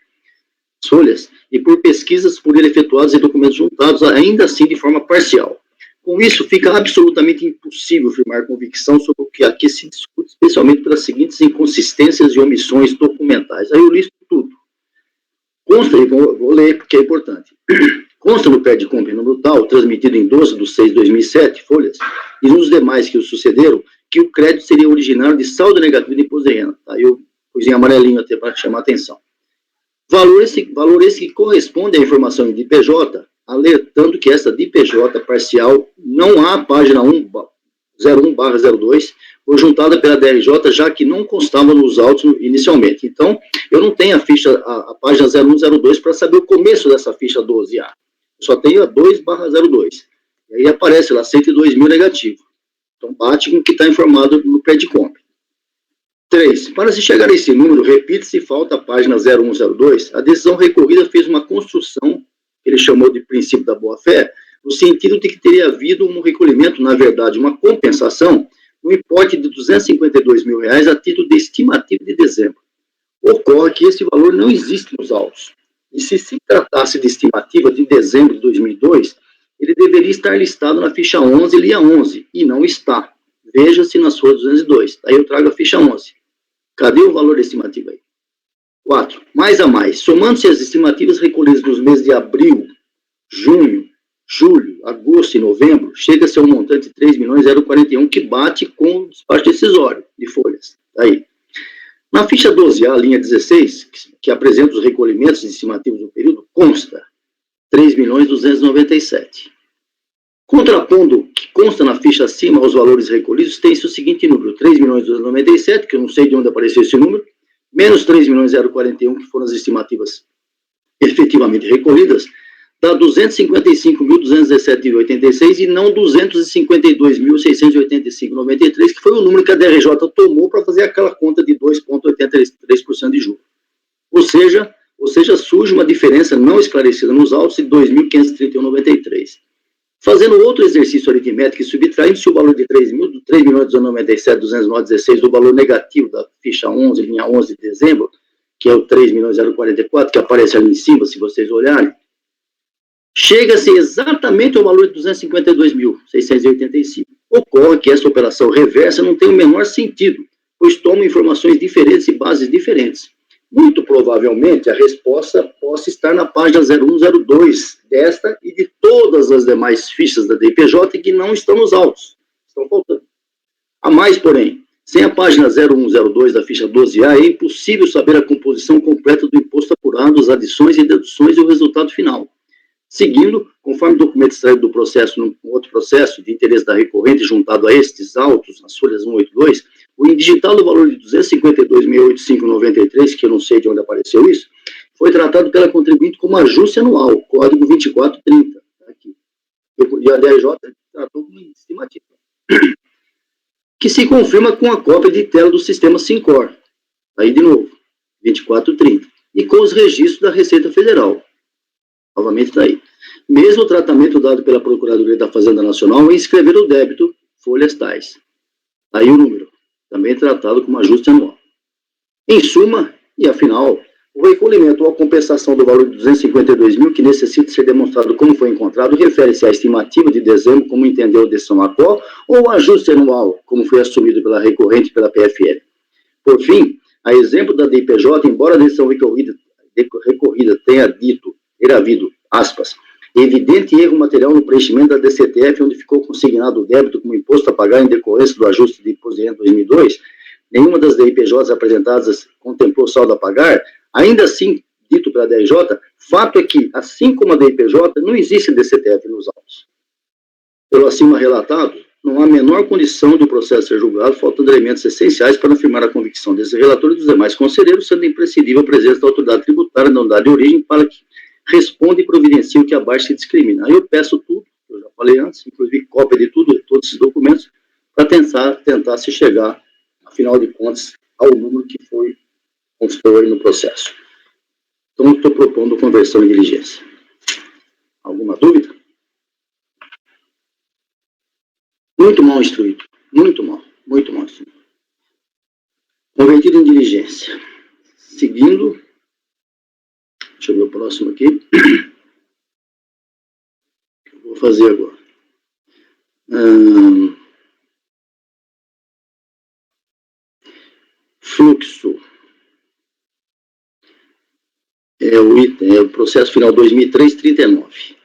folhas, e por pesquisas por ele efetuadas e documentos juntados, ainda assim de forma parcial. Com isso, fica absolutamente impossível firmar convicção sobre o que aqui se discute, especialmente pelas seguintes inconsistências e omissões documentais. Aí eu listo tudo. Consta, e vou ler porque é importante, consta no pé de compra número tal, transmitido em 12/6/2007, folhas, e nos demais que o sucederam, que o crédito seria originário de saldo negativo de imposto de renda. Aí eu pus em amarelinho até para chamar a atenção. Valor esse que corresponde à informação de PJ, alertando que essa DPJ parcial não há a página 01/02, foi juntada pela DRJ, já que não constava nos autos inicialmente. Então, eu não tenho a página 01/02 para saber o começo dessa ficha 12A. Eu só tenho a 2/02. E aí aparece lá 102 mil negativo. Então, bate com o que está informado no pé de compra. 3. Para se chegar a esse número, repite-se, falta a página 01/02, a decisão recorrida fez uma construção, que ele chamou de princípio da boa-fé, no sentido de que teria havido um recolhimento, na verdade, uma compensação, no importe de R$ 252 mil a título de estimativa de dezembro. Ocorre que esse valor não existe nos autos. E se tratasse de estimativa de dezembro de 2002, ele deveria estar listado na ficha 11, linha 11, e não está. Veja-se na sua 202. Aí eu trago a ficha 11. Cadê o valor da estimativa aí? 4. Mais a mais. Somando-se as estimativas recolhidas nos meses de abril, junho, julho, agosto e novembro, chega-se a um montante de 3.041, que bate com o despacho decisório de folhas. Aí. Na ficha 12A, linha 16, que apresenta os recolhimentos de estimativas do período, consta 3.297. Contrapondo que consta na ficha acima aos valores recolhidos, tem-se o seguinte número, 3.297, que eu não sei de onde apareceu esse número, menos 3.041, que foram as estimativas efetivamente recolhidas, dá 255.217,86 e não 252.685,93, que foi o número que a DRJ tomou para fazer aquela conta de 2,83% de juros. Ou seja, surge uma diferença não esclarecida nos autos de 2.531,93. Fazendo outro exercício aritmético e subtraindo-se o valor de 3.297.209,16 do valor negativo da ficha 11, linha 11 de dezembro, que é o 3.044, que aparece ali em cima, se vocês olharem, chega-se exatamente ao valor de 252.685. Ocorre que essa operação reversa não tem o menor sentido, pois toma informações diferentes e bases diferentes. Muito provavelmente a resposta possa estar na página 01/02 desta e de todas as demais fichas da DPJ que não estão nos autos. Estão faltando. A mais, porém, sem a página 01/02 da ficha 12A, é impossível saber a composição completa do imposto apurado, as adições e deduções e o resultado final. Seguindo, conforme o documento extraído do processo, no outro processo de interesse da recorrente juntado a estes autos, nas folhas 182, o indigital do valor de 252.805,93, que eu não sei de onde apareceu isso, foi tratado pela contribuinte como ajuste anual, código 2430. Aqui. E a DRJ tratou como estimativa. Que se confirma com a cópia de tela do sistema Sincor. Aí, de novo, 2430. E com os registros da Receita Federal. Novamente está aí. Mesmo o tratamento dado pela Procuradoria da Fazenda Nacional em inscrever o débito, folhas tais. Aí o número, também tratado como ajuste anual. Em suma, e afinal, o recolhimento ou a compensação do valor de 252 mil, que necessita ser demonstrado como foi encontrado, refere-se à estimativa de dezembro, como entendeu a decisão ACO, ou ajuste anual, como foi assumido pela recorrente e pela PFL. Por fim, a exemplo da DIPJ, embora a decisão recorrida tenha havido, aspas, evidente erro material no preenchimento da DCTF, onde ficou consignado o débito como imposto a pagar em decorrência do ajuste de imposto de renda 2002, nenhuma das DIPJs apresentadas contemplou saldo a pagar. Ainda assim, dito pela DRJ, fato é que, assim como a DIPJ, não existe DCTF nos autos. Pelo acima relatado, não há a menor condição de o processo ser julgado, faltando elementos essenciais para afirmar a convicção desse relator e dos demais conselheiros, sendo imprescindível a presença da autoridade tributária na unidade de origem para que responda e providencie o que abaixo se discrimina. Aí eu peço tudo, eu já falei antes, inclusive cópia de tudo, de todos esses documentos, para tentar se chegar, afinal de contas, ao número que foi constante no processo. Então, estou propondo conversão em diligência. Alguma dúvida? Muito mal instruído. Muito mal instruído. Convertido em diligência. Seguindo, deixa eu ver o próximo aqui. Eu vou fazer agora. Fluxo. É o processo final 2003-39.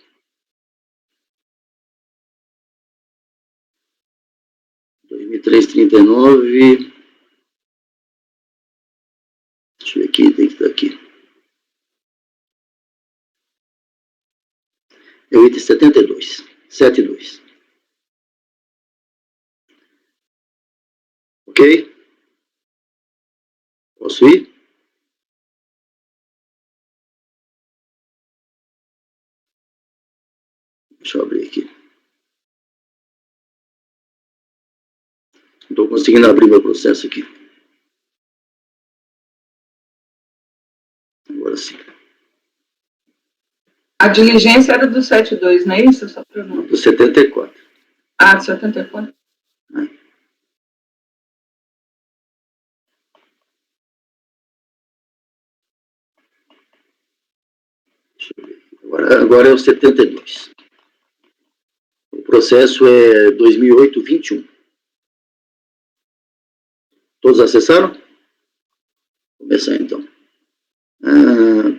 Deixa eu ver aqui, tem que estar aqui. É o item 72. Ok? Posso ir? Deixa eu abrir aqui. Não estou conseguindo abrir meu processo aqui. Agora sim. A diligência era do 72, não é isso? Só para não... Do 74. Ah, do 74. Deixa eu ver. Agora é o 72. O processo é 2008-21. Todos acessaram? Vou começar então.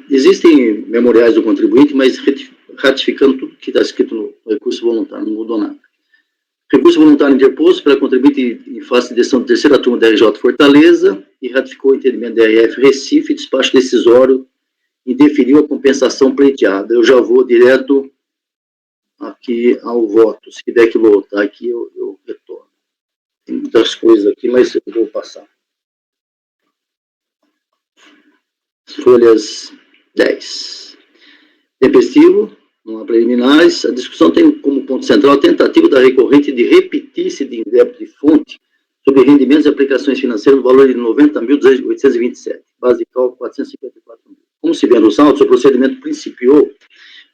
Existem memoriais do contribuinte, mas ratificando tudo que está escrito no recurso voluntário, não mudou nada. Recurso voluntário interposto pela contribuinte em face de decisão da terceira turma da RJ Fortaleza e ratificou o entendimento da RF Recife, despacho decisório e definiu a compensação pleiteada. Eu já vou direto aqui ao voto. Se tiver que voltar aqui, eu retorno. Tem muitas coisas aqui, mas eu vou passar. Folhas 10. Tempestivo, não há preliminares. A discussão tem como ponto central a tentativa da recorrente de repetir-se de débito de fonte sobre rendimentos e aplicações financeiras no valor de 90.827, base de cálculo 454 mil. Como se vê nos autos, o procedimento principiou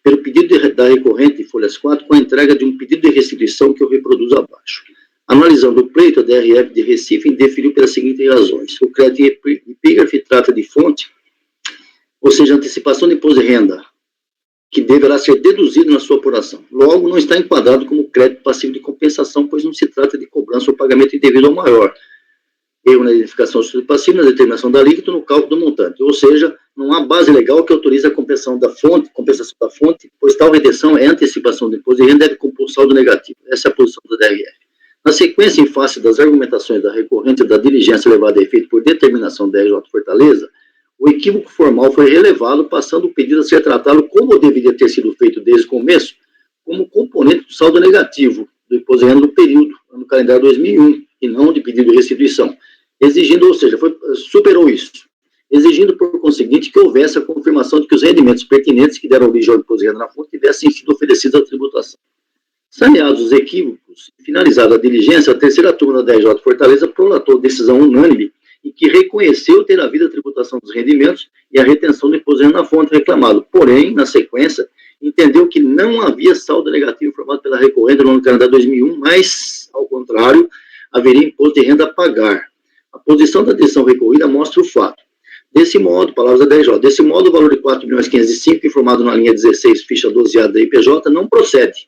pelo pedido da recorrente, folhas 4, com a entrega de um pedido de restituição que eu reproduzo abaixo. Analisando o pleito, a DRF de Recife indeferiu pelas seguintes razões. O crédito epígrafe trata de fonte, ou seja, antecipação de imposto de renda, que deverá ser deduzido na sua apuração. Logo, não está enquadrado como crédito passivo de compensação, pois não se trata de cobrança ou pagamento indevido ao maior. Erro na identificação do passivo, na determinação da alíquota no cálculo do montante. Ou seja, não há base legal que autorize a compensação da fonte, pois tal retenção é antecipação do imposto de renda e deve compor saldo negativo. Essa é a posição da DRF. Na sequência, em face das argumentações da recorrente da diligência levada a efeito por determinação da RJ Fortaleza, o equívoco formal foi relevado, passando o pedido a ser tratado como deveria ter sido feito desde o começo, como componente do saldo negativo do imposto de renda no período, no calendário 2001, e não de pedido de restituição, exigindo, ou seja, superou isso, exigindo, por conseguinte, que houvesse a confirmação de que os rendimentos pertinentes que deram origem ao imposto de renda na fonte tivessem sido oferecidos à tributação. Saneados os equívocos, finalizada a diligência, a terceira turma da RJ Fortaleza prolatou decisão unânime e que reconheceu ter havido a tributação dos rendimentos e a retenção do imposto de renda na fonte reclamado. Porém, na sequência, entendeu que não havia saldo negativo informado pela recorrente no ano calendário 2001, mas, ao contrário, haveria imposto de renda a pagar. A posição da decisão recorrida mostra o fato. Desse modo, palavras da DJ, desse modo o valor de 4.505, informado na linha 16, ficha 12A da IPJ, não procede.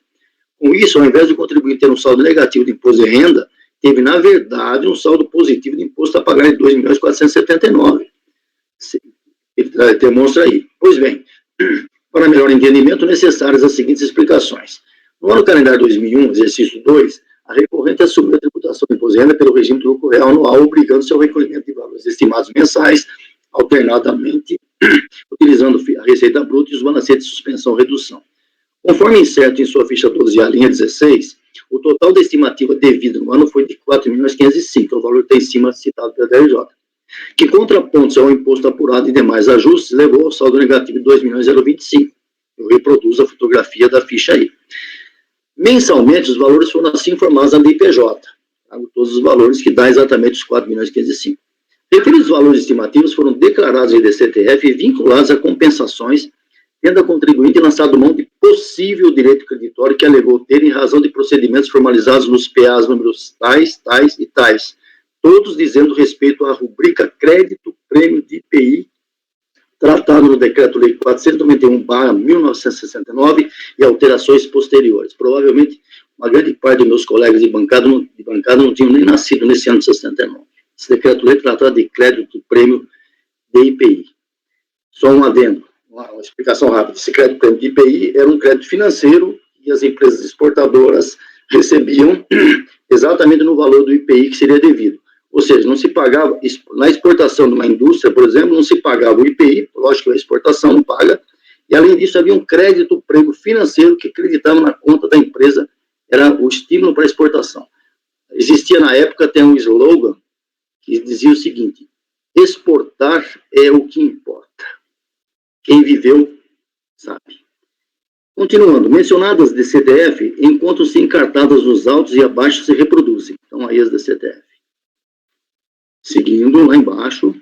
Com isso, ao invés do contribuinte ter um saldo negativo de imposto de renda, teve, na verdade, um saldo positivo de imposto a pagar de 2.479. Ele demonstra aí. Pois bem, para melhor entendimento, necessárias as seguintes explicações. No ano calendário 2001, exercício 2, a recorrente assumiu a tributação de imposto de renda pelo regime do lucro real anual, obrigando seu recolhimento de valores estimados mensais, alternadamente, utilizando a receita bruta e os balancetes de suspensão ou redução. Conforme incerto em sua ficha 12A, linha 16, o total da estimativa devida no ano foi de 4.505, o valor que está em cima citado pela DRJ, que contraponto ao imposto apurado e demais ajustes, levou ao saldo negativo de 2.025. Eu reproduzo a fotografia da ficha aí. Mensalmente, os valores foram assim informados na DIPJ, todos os valores que dá exatamente os 4.505. Referidos valores estimativos foram declarados em DCTF e vinculados a compensações, tendo a contribuinte lançado mão de possível direito creditório que alegou ter em razão de procedimentos formalizados nos PAs números tais, tais e tais, todos dizendo respeito à rubrica crédito prêmio de IPI, tratado no Decreto-Lei 491/1969 e alterações posteriores. Provavelmente, uma grande parte dos meus colegas de bancada não tinham nem nascido nesse ano de 69. Esse Decreto-Lei tratado de crédito prêmio de IPI. Só um adendo, uma explicação rápida. Esse crédito prêmio de IPI era um crédito financeiro e as empresas exportadoras recebiam exatamente no valor do IPI que seria devido. Ou seja, não se pagava, na exportação de uma indústria, por exemplo, não se pagava o IPI, lógico que a exportação não paga, e além disso havia um crédito prêmio financeiro que acreditava na conta da empresa, era o estímulo para a exportação. Existia na época até um slogan que dizia o seguinte: exportar é o que importa. Quem viveu sabe. Continuando, mencionadas DCTF encontram-se encartadas nos autos e abaixo se reproduzem. Então aí as DCTF. Seguindo, lá embaixo,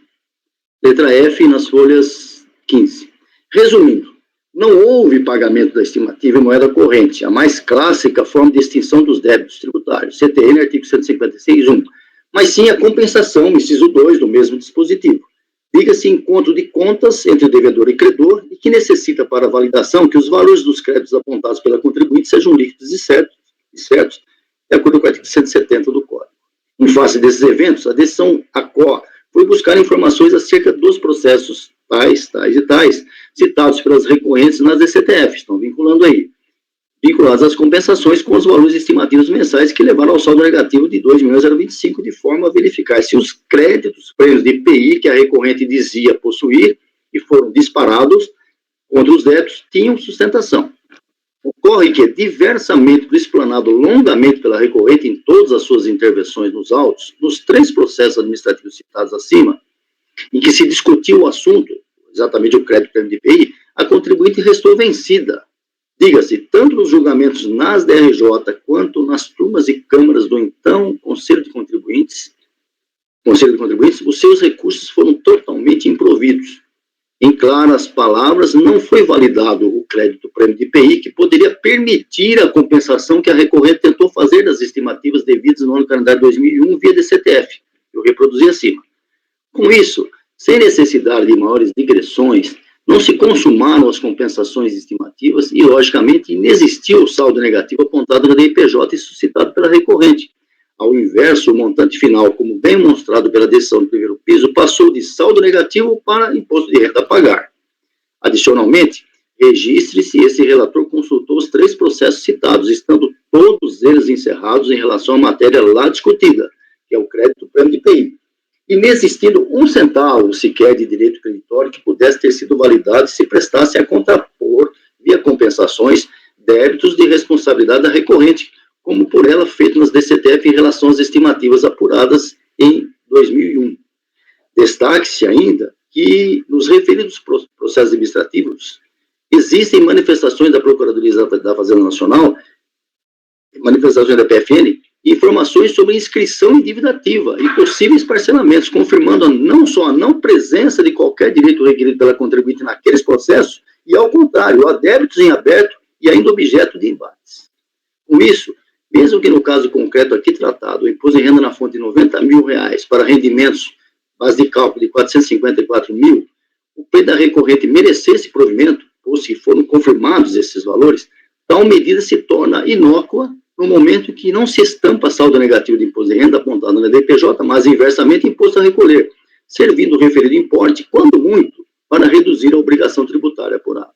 letra F nas folhas 15. Resumindo, não houve pagamento da estimativa em moeda corrente, a mais clássica forma de extinção dos débitos tributários, CTN, artigo 156.1, mas sim a compensação, inciso 2, do mesmo dispositivo. Diga-se encontro de contas entre devedor e credor e que necessita para validação que os valores dos créditos apontados pela contribuinte sejam líquidos e certos, de acordo com o artigo 170 do Código. Em face desses eventos, a decisão ACO foi buscar informações acerca dos processos tais, tais e tais, citados pelas recorrentes nas DCTF, estão vinculados às compensações com os valores estimativos mensais que levaram ao saldo negativo de 2.025, de forma a verificar se os créditos, prêmios de IPI que a recorrente dizia possuir e foram disparados contra os débitos tinham sustentação. Ocorre que, diversamente do explanado longamente pela recorrente em todas as suas intervenções nos autos, nos 3 processos administrativos citados acima, em que se discutiu o assunto, exatamente o crédito prêmio de IPI, a contribuinte restou vencida. Diga-se, tanto nos julgamentos nas DRJ quanto nas turmas e câmaras do então Conselho de Contribuintes, os seus recursos foram totalmente improvidos. Em claras palavras, não foi validado o crédito prêmio de IPI, que poderia permitir a compensação que a recorrente tentou fazer das estimativas devidas no ano calendário 2001 via DCTF. Eu reproduzi acima. Com isso, sem necessidade de maiores digressões, não se consumaram as compensações estimativas e, logicamente, inexistiu o saldo negativo apontado na DIPJ e suscitado pela recorrente. Ao inverso, o montante final, como bem mostrado pela decisão do primeiro piso, passou de saldo negativo para imposto de renda a pagar. Adicionalmente, registre-se esse relator consultou os 3 processos citados, estando todos eles encerrados em relação à matéria lá discutida, que é o crédito prêmio de IPI, inexistindo um centavo sequer de direito creditório que pudesse ter sido validado e se prestasse a contrapor, via compensações, débitos de responsabilidade da recorrente, como por ela feito nas DCTF em relação às estimativas apuradas em 2001. Destaque-se ainda que, nos referidos processos administrativos, existem manifestações da Procuradoria da Fazenda Nacional, manifestações da PFN, informações sobre inscrição em dívida ativa e possíveis parcelamentos, confirmando não só a não presença de qualquer direito requerido pela contribuinte naqueles processos, e ao contrário, há débitos em aberto e ainda objeto de embates. Com isso, Mesmo que no caso concreto aqui tratado, o imposto de renda na fonte de R$90 mil para rendimentos, base de cálculo de 454 mil, o preço da recorrente merecesse provimento, ou se foram confirmados esses valores, tal medida se torna inócua no momento que não se estampa saldo negativo de imposto de renda apontado na DPJ, mas inversamente imposto a recolher, servindo o referido importe, quando muito, para reduzir a obrigação tributária apurada.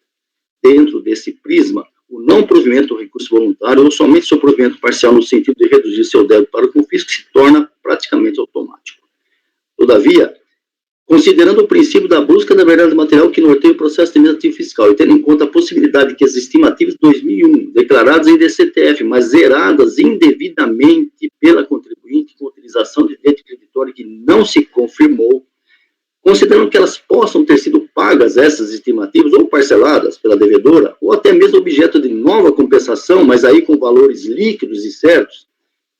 Dentro desse prisma, o não provimento do recurso voluntário ou somente seu provimento parcial no sentido de reduzir seu débito para o confisco se torna praticamente automático. Todavia, considerando o princípio da busca da verdade material que norteia o processo administrativo fiscal e tendo em conta a possibilidade de que as estimativas de 2001, declaradas em DCTF, mas zeradas indevidamente pela contribuinte com utilização de direito creditório que não se confirmou, considerando que elas possam ter sido pagas, essas estimativas, ou parceladas pela devedora, ou até mesmo objeto de nova compensação, mas aí com valores líquidos e certos,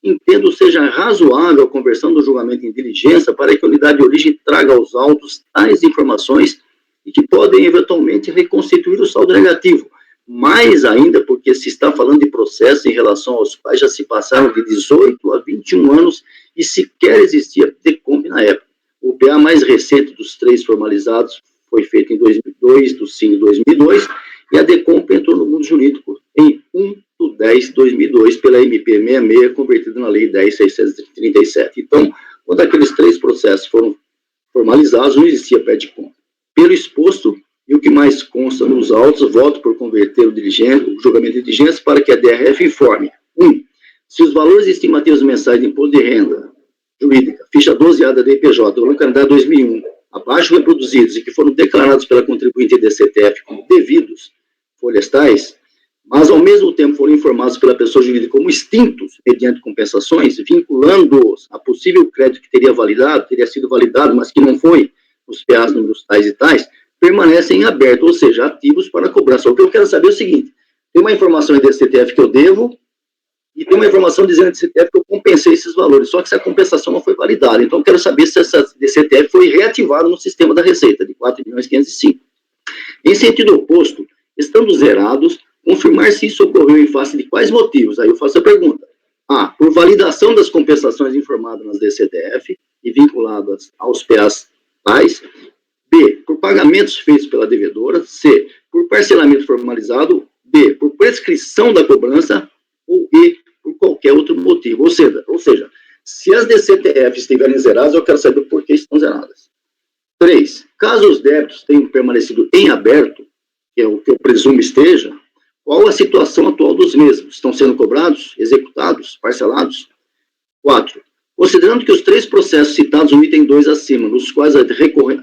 entendo seja razoável a conversão do julgamento em diligência para que a unidade de origem traga aos autos tais informações e que podem eventualmente reconstituir o saldo negativo. Mais ainda porque se está falando de processos em relação aos quais já se passaram de 18 a 21 anos e sequer existia DECOMP na época. O PA mais recente dos 3 formalizados foi feito em 2002, do SIM em 2002, e a DECOMP entrou no mundo jurídico em 1/10/2002 pela MP 66, convertida na Lei 10.637. Então, quando aqueles 3 processos foram formalizados, não existia pé de conta. Pelo exposto, e o que mais consta nos autos, voto por converter o julgamento de diligência para que a DRF informe: 1. Se os valores estimativos mensais de imposto de renda jurídica, ficha 12A da DPJ, do calendário 2001, abaixo reproduzidos e que foram declarados pela contribuinte DCTF como devidos, folhas tais, mas ao mesmo tempo foram informados pela pessoa jurídica como extintos mediante compensações, vinculando-os a possível crédito que teria sido validado, mas que não foi, nos PAs números tais e tais, permanecem em aberto, ou seja, ativos para cobrança. O que eu quero saber é o seguinte: tem uma informação em DCTF que eu devo, e tem uma informação dizendo de DCTF que eu compensei esses valores, só que essa compensação não foi validada. Então, eu quero saber se essa DCTF foi reativada no sistema da Receita, de 4.505. Em sentido oposto, estando zerados, confirmar se isso ocorreu em face de quais motivos. Aí eu faço a pergunta: A, por validação das compensações informadas nas DCTF e vinculadas aos PAs tais. B, por pagamentos feitos pela devedora. C, por parcelamento formalizado. D, por prescrição da cobrança. Ou E, por qualquer outro motivo. Ou seja, se as DCTF estiverem zeradas, eu quero saber por que estão zeradas. 3, caso os débitos tenham permanecido em aberto, que é o que eu presumo esteja, qual a situação atual dos mesmos? Estão sendo cobrados, executados, parcelados? 4, considerando que os 3 processos citados no item 2 acima, nos quais a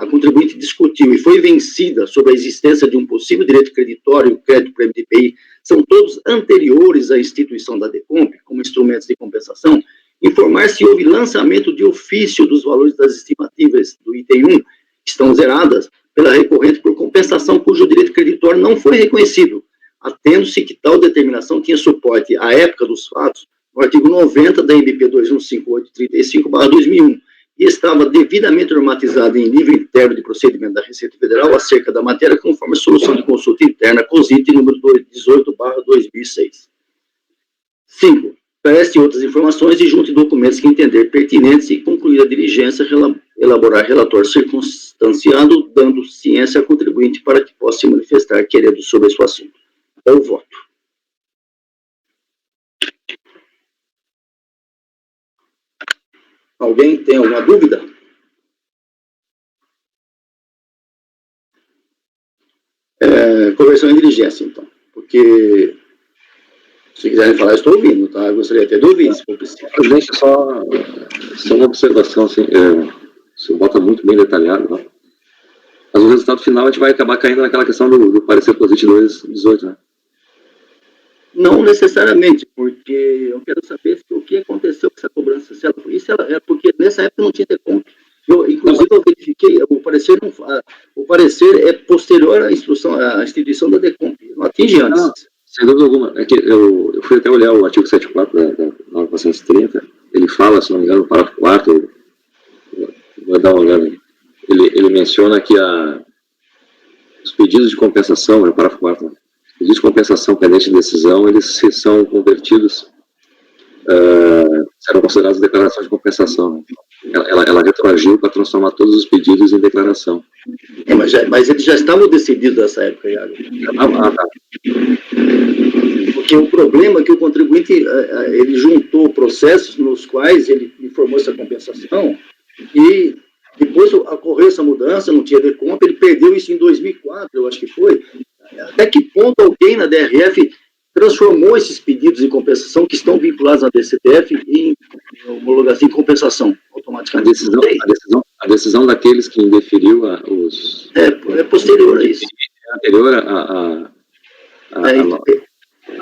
contribuinte discutiu e foi vencida sobre a existência de um possível direito creditório, crédito para MDPI, são todos anteriores à instituição da DECOMP, como instrumentos de compensação, informar se houve lançamento de ofício dos valores das estimativas do item 1, que estão zeradas, pela recorrente por compensação cujo direito creditório não foi reconhecido, atendo-se que tal determinação tinha suporte à época dos fatos no artigo 90 da MP 215835/2001 e estava devidamente normatizada em nível interno de procedimento da Receita Federal acerca da matéria, conforme a solução de consulta interna COSIT número 18/2006. 5. Preste outras informações e junte documentos que entender pertinentes e concluir a diligência, elaborar relatório circunstanciado, dando ciência ao contribuinte para que possa se manifestar querendo sobre esse assunto. Eu voto. Alguém tem alguma dúvida? Conversão em diligência, então. Porque, se quiserem falar, eu estou ouvindo, tá? Eu gostaria até de ouvir, se for preciso. Deixa só uma observação, assim, você bota muito bem detalhado, né? Mas o resultado final a gente vai acabar caindo naquela questão do parecer positivo 218, né? Não necessariamente, porque eu quero saber o que aconteceu com essa cobrança. Porque nessa época não tinha DECOMP. Inclusive, eu verifiquei, o parecer é posterior à instituição da DECOMP, não atinge antes. Não, sem dúvida alguma. É que eu fui até olhar o artigo 74 da 930, ele fala, se não me engano, no parágrafo 4º, vou dar uma olhada. Ele menciona que os pedidos de compensação, no parágrafo 4º, pedidos de compensação pendente de decisão, eles são convertidos serão consideradas declarações de compensação. Né? Ela retroagiu para transformar todos os pedidos em declaração. Mas eles já estavam decididos nessa época, Iago. Tá. Porque o problema é que o contribuinte ele juntou processos nos quais ele informou essa compensação e depois ocorreu essa mudança, não tinha deconta, ele perdeu isso em 2004, eu acho que foi. Até que ponto alguém na DRF transformou esses pedidos de compensação que estão vinculados à DCTF em homologação em compensação automaticamente? A decisão daqueles que indeferiu os... É posterior a isso. É anterior a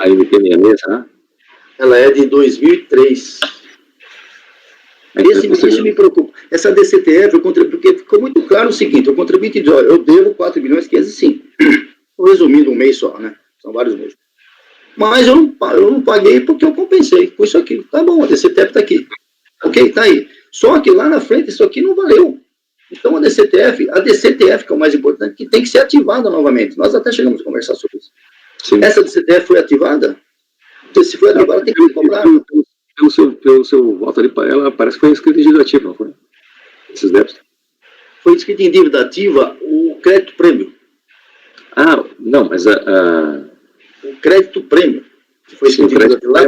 MP66, né? Ela é de 2003. Isso me preocupa. Essa DCTF, porque ficou muito claro o seguinte, o contribuinte diz, eu devo 4.505. Estou resumindo um mês só, né? São vários meses. Mas eu não paguei porque eu compensei com isso aqui. Tá bom, a DCTF está aqui. Ok, tá aí. Só que lá na frente isso aqui não valeu. Então a DCTF, que é o mais importante, que tem que ser ativada novamente. Nós até chegamos a conversar sobre isso. Sim. Essa DCTF foi ativada? Se foi ativada, tem que ser cobrada. Pelo seu voto ali, ela parece que foi inscrita em dívida ativa, não foi? Esses débitos. Foi inscrito em dívida ativa o crédito prêmio. Não, mas o crédito prêmio. Que foi inscrito em dívida ativa.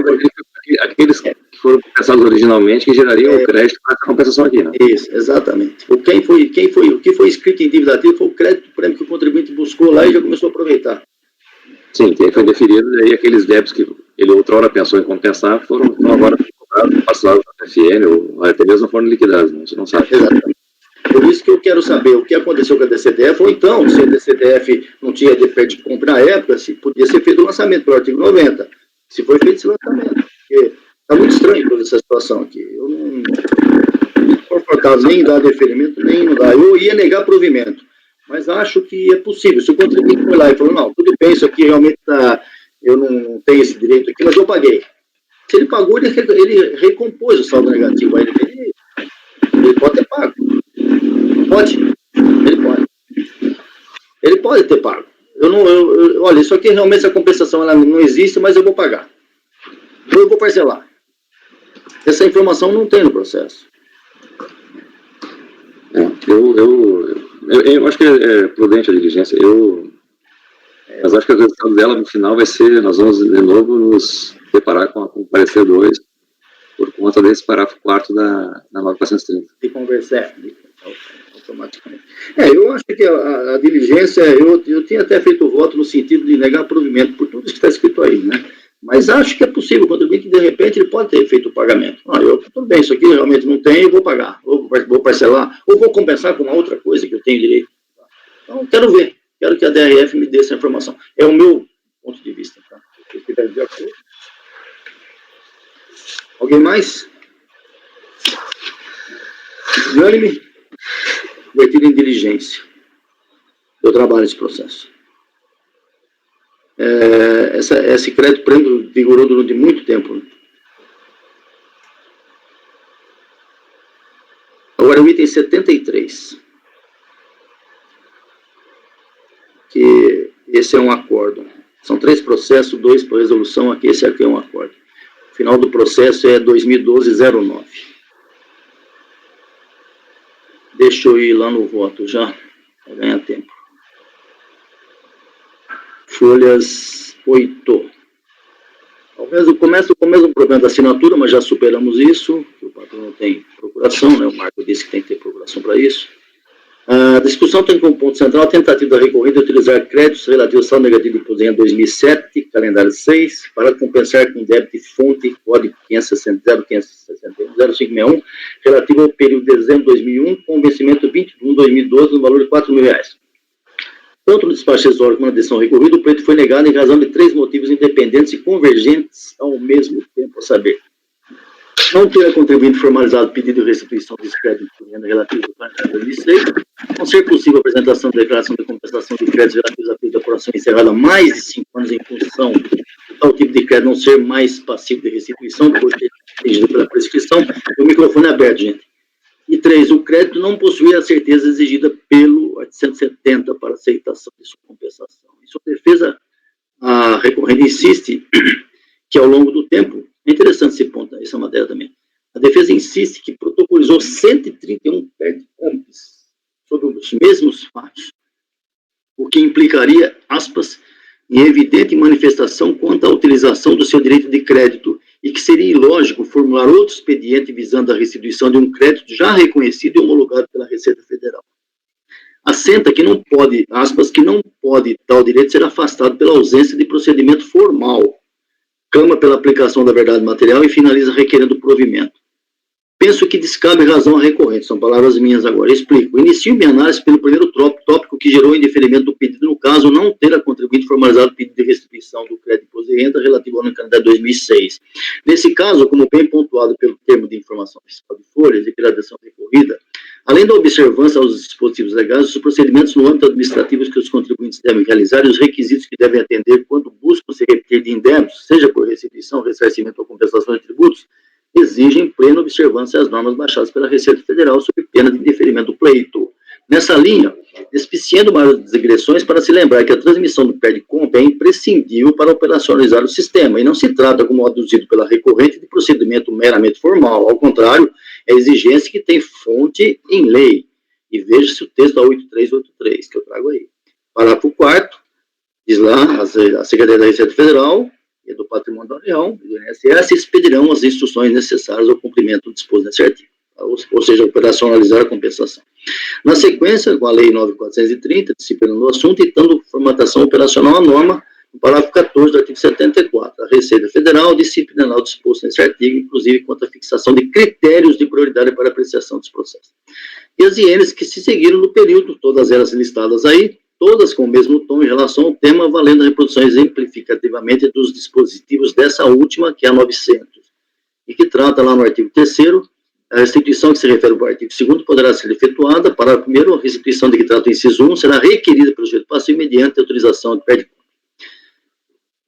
Aqueles que foram compensados originalmente que gerariam o crédito para essa compensação aqui, né? Isso, exatamente. O que foi inscrito em dívida ativa foi o crédito prêmio que o contribuinte buscou lá e já começou a aproveitar. Sim, que aí foi deferido, e aí aqueles débitos que ele outrora pensou em compensar foram agora passados para a FN, ou até mesmo foram liquidados, né? A gente não sabe. Exatamente. Por isso que eu quero saber o que aconteceu com a DCTF, ou então, se a DCTF não tinha dever de compra na época, se podia ser feito o lançamento pelo artigo 90. Se foi feito esse lançamento. Porque está muito estranho toda essa situação aqui. Eu não estou confortável nem em dar deferimento, nem não dar. Eu ia negar provimento. Mas acho que é possível. Se o contribuinte foi lá e falou, não, tudo bem, isso aqui realmente está, eu não tenho esse direito aqui, mas eu paguei. Se ele pagou, ele recompôs o saldo negativo. Aí ele pode ter pago. Não pode? Ele pode. Ele pode ter pago. Olha, isso aqui realmente, essa compensação ela não existe, mas eu vou pagar. Eu vou parcelar. Essa informação não tem no processo. Eu acho que é prudente a diligência. Mas acho que o resultado dela no final vai ser, nós vamos de novo nos deparar com o parecer 2 por conta desse parágrafo 4º da 9430. De conversar automaticamente. Eu acho que a diligência, eu tinha até feito o voto no sentido de negar provimento por tudo isso que está escrito aí, né? Mas acho que é possível, quando que de repente ele pode ter feito o pagamento. Tudo bem, isso aqui realmente não tem, eu vou pagar, ou vou parcelar, ou vou compensar com uma outra coisa que eu tenho direito. Então, quero que a DRF me dê essa informação. É o meu ponto de vista. Tá? Alguém mais? Unânime? Vertido em diligência. Eu trabalho nesse processo. Esse crédito prêmio vigorou durante muito tempo. Né? Agora o item 73. Que esse é um acordo. São 3 processos, 2 por resolução, esse aqui é um acordo. O final do processo é 2012-09. Deixa eu ir lá no voto já, para ganhar tempo. Folhas 8. Começa com o mesmo problema da assinatura, mas já superamos isso, que o patrão não tem procuração, né? O Marco disse que tem que ter procuração para isso. A discussão tem como ponto central a tentativa da recorrente de utilizar créditos relativos ao saldo negativo de imposto em 2007, calendário 6, para compensar com débito de fonte, código 561-0561, relativo ao período de dezembro de 2001, com vencimento 21/2012, no valor de R$4.000. Tanto no despacho exório como na decisão recorrida, o pleito foi negado em razão de 3 motivos independentes e convergentes ao mesmo tempo, a saber: não ter a contribuinte formalizado pedido de restituição de crédito relativo ao plano de 2006, não ser possível a apresentação de declaração de compensação de créditos relativos à período de apuração encerrada há mais de 5 anos em função de tal tipo de crédito não ser mais passivo de restituição, depois de atingido pela prescrição. O microfone é aberto, gente. E 3, o crédito não possuía a certeza exigida pelo 870 para aceitação de sua compensação. Em sua defesa, a recorrente insiste que, ao longo do tempo, É interessante esse ponto, essa matéria também. A defesa insiste que protocolizou 131 perdicompes sobre os mesmos fatos, o que implicaria, aspas, em evidente manifestação quanto à utilização do seu direito de crédito e que seria ilógico formular outro expediente visando a restituição de um crédito já reconhecido e homologado pela Receita Federal. Assenta que não pode, aspas, que não pode tal direito ser afastado pela ausência de procedimento formal, clama pela aplicação da verdade material e finaliza requerendo provimento. Penso que descabe razão à recorrente, são palavras minhas agora. Explico. Inicio minha análise pelo primeiro tópico que gerou o indeferimento do pedido, no caso, não ter a contribuinte formalizado o pedido de restituição do crédito de imposto de renda relativo ao ano calendário 2006. Nesse caso, como bem pontuado pelo termo de informação fiscal de folhas e pela decisão recorrida, além da observância aos dispositivos legais, os procedimentos no âmbito administrativo que os contribuintes devem realizar e os requisitos que devem atender quando buscam se repetir de indebitos, seja por restituição, ressarcimento ou compensação de tributos, exigem plena observância às normas baixadas pela Receita Federal sob pena de indeferimento do pleito. Nessa linha, despiciando maiores digressões para se lembrar que a transmissão do PERDCOMP é imprescindível para operacionalizar o sistema e não se trata, como aduzido pela recorrente, de procedimento meramente formal. Ao contrário, é exigência que tem fonte em lei. E veja-se o texto da 8383, que eu trago aí. Parágrafo 4º, diz lá, a Secretaria da Receita Federal e do Patrimônio da União, do INSS, expedirão as instruções necessárias ao cumprimento do disposto nesse artigo, ou seja, operacionalizar a compensação. Na sequência, com a Lei 9.430, disciplinando o assunto e dando formatação operacional à norma, no parágrafo 14 do artigo 74, a Receita Federal disciplinará o disposto nesse artigo, inclusive quanto à fixação de critérios de prioridade para apreciação dos processos. E as INs que se seguiram no período, todas elas listadas aí, todas com o mesmo tom em relação ao tema, valendo a reprodução exemplificativamente dos dispositivos dessa última, que é a 900, e que trata lá no artigo 3º, a restituição que se refere ao artigo 2º poderá ser efetuada, para o primeiro, a restituição de que trata o inciso 1 será requerida pelo sujeito passivo mediante autorização de PERDCOMP.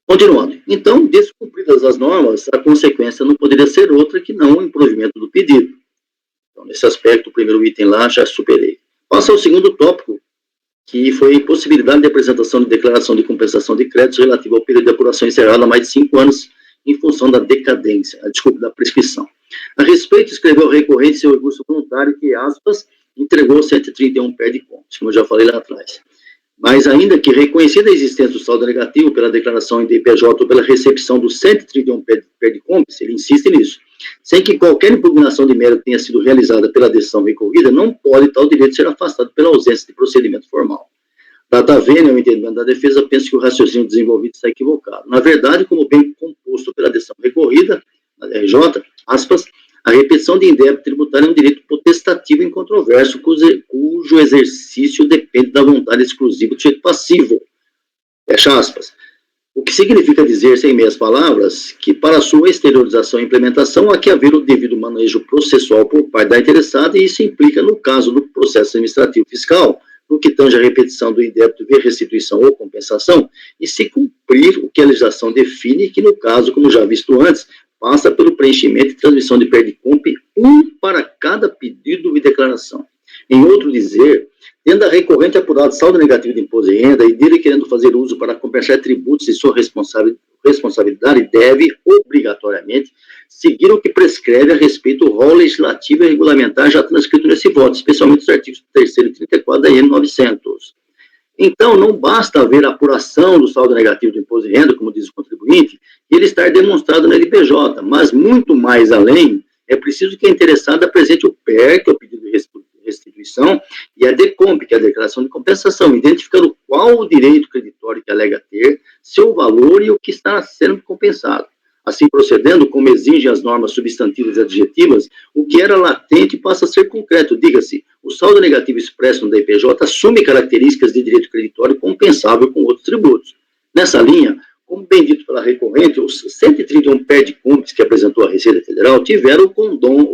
Continuando. Então, descumpridas as normas, a consequência não poderia ser outra que não o improvimento do pedido. Então, nesse aspecto, o primeiro item lá já superei. Passa ao segundo tópico, que foi a impossibilidade de apresentação de declaração de compensação de créditos relativo ao período de apuração encerrado há mais de 5 anos, em função da decadência, da prescrição. A respeito, escreveu o recorrente seu recurso voluntário que, aspas, entregou 131 PERDCOMPs, como eu já falei lá atrás. Mas ainda que reconhecida a existência do saldo negativo pela declaração em DPJ ou pela recepção dos 131 PERDCOMPs, ele insiste nisso, sem que qualquer impugnação de mérito tenha sido realizada pela decisão recorrida, não pode tal direito ser afastado pela ausência de procedimento formal. Data vênia, o entendimento da defesa, penso que o raciocínio desenvolvido está equivocado. Na verdade, como bem composto pela decisão recorrida, na DRJ, aspas, a repetição de indébito tributário é um direito potestativo incontroverso, cujo exercício depende da vontade exclusiva do sujeito passivo. Fecha aspas. O que significa dizer, sem meias palavras, que para sua exteriorização e implementação há que haver o devido manejo processual por parte da interessada, e isso implica, no caso do processo administrativo fiscal, no que tange a repetição do indébito via restituição ou compensação, e se cumprir o que a legislação define, que no caso, como já visto antes, passa pelo preenchimento e transmissão de PERDCOMP, um para cada pedido e declaração. Em outro dizer, tendo a recorrente apurado saldo negativo de imposto de renda e dele querendo fazer uso para compensar tributos de sua responsabilidade, deve, obrigatoriamente, seguir o que prescreve a respeito do rol legislativo e regulamentar já transcrito nesse voto, especialmente os artigos 3º e 34 da IN 900. Então, não basta haver apuração do saldo negativo do imposto de renda, como diz o contribuinte, e ele estar demonstrado na LPJ, mas muito mais além, é preciso que a interessada apresente o PER, que é o pedido de restituição, e a DECOMP, que é a declaração de compensação, identificando qual o direito creditório que alega ter, seu valor e o que está sendo compensado. Assim procedendo, como exigem as normas substantivas e adjetivas, o que era latente passa a ser concreto. Diga-se, o saldo negativo expresso no DPJ assume características de direito creditório compensável com outros tributos. Nessa linha, como bem dito pela recorrente, os 131 PERDCOMPs que apresentou a Receita Federal tiveram o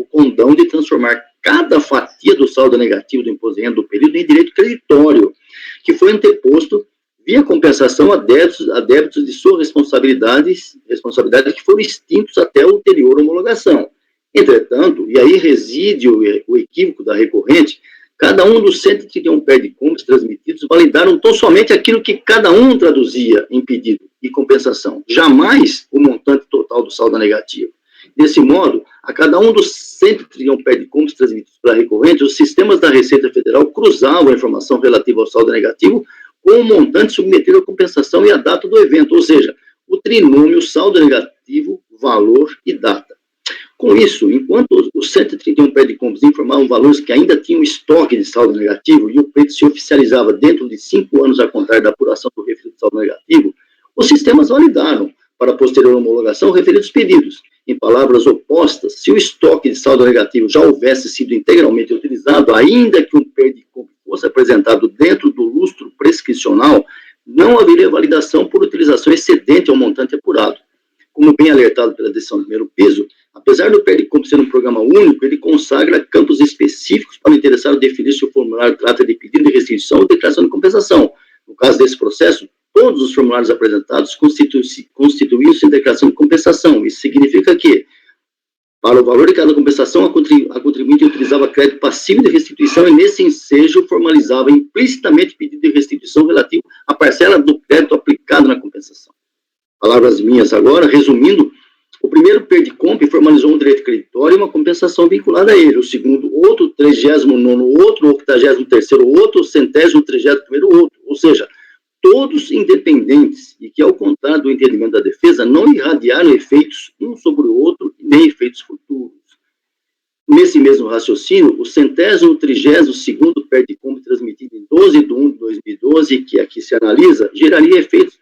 condão de transformar cada fatia do saldo negativo do imposto de renda do período em direito creditório, que foi anteposto via compensação a débitos de sua responsabilidade que foram extintos até a ulterior homologação. Entretanto, e aí reside o equívoco da recorrente, cada um dos 131 PERDCOMPs transmitidos validaram tão somente aquilo que cada um traduzia em pedido e compensação, jamais o montante total total do saldo negativo. Desse modo, a cada um dos 131 PERDCOMPs transmitidos pela recorrente, os sistemas da Receita Federal cruzavam a informação relativa ao saldo negativo com o montante submetido à compensação e a data do evento, ou seja, o trinômio saldo negativo, valor e data. Com isso, enquanto os 131 PERDCOMPs informavam valores que ainda tinham estoque de saldo negativo e o pleito se oficializava dentro de 5 anos a contar da apuração do referido saldo negativo, os sistemas validaram, para posterior homologação, referidos pedidos. Em palavras opostas, se o estoque de saldo negativo já houvesse sido integralmente utilizado, ainda que um PERDCOMP fosse apresentado dentro do lustro prescricional, não haveria validação por utilização excedente ao montante apurado. Como bem alertado pela decisão do primeiro piso, apesar do PERDCOMP ser um programa único, ele consagra campos específicos para o interessado definir se o formulário trata de pedido de restituição ou declaração de compensação. No caso desse processo, todos os formulários apresentados constituíam-se em declaração de compensação. Isso significa que, para o valor de cada compensação, a contribuinte utilizava crédito passivo de restituição e, nesse ensejo, formalizava implicitamente pedido de restituição relativo à parcela do crédito aplicado na compensação. Palavras minhas agora, resumindo, o primeiro PERDCOMP formalizou um direito creditório e uma compensação vinculada a ele, o segundo, outro, 39º, outro, 83º, outro, 131º, outro, ou seja, todos independentes e que, ao contrário do entendimento da defesa, não irradiaram efeitos um sobre o outro, nem efeitos futuros. Nesse mesmo raciocínio, o 132º PERDCOMP transmitido em 12 de 1 de 2012, que aqui se analisa, geraria efeitos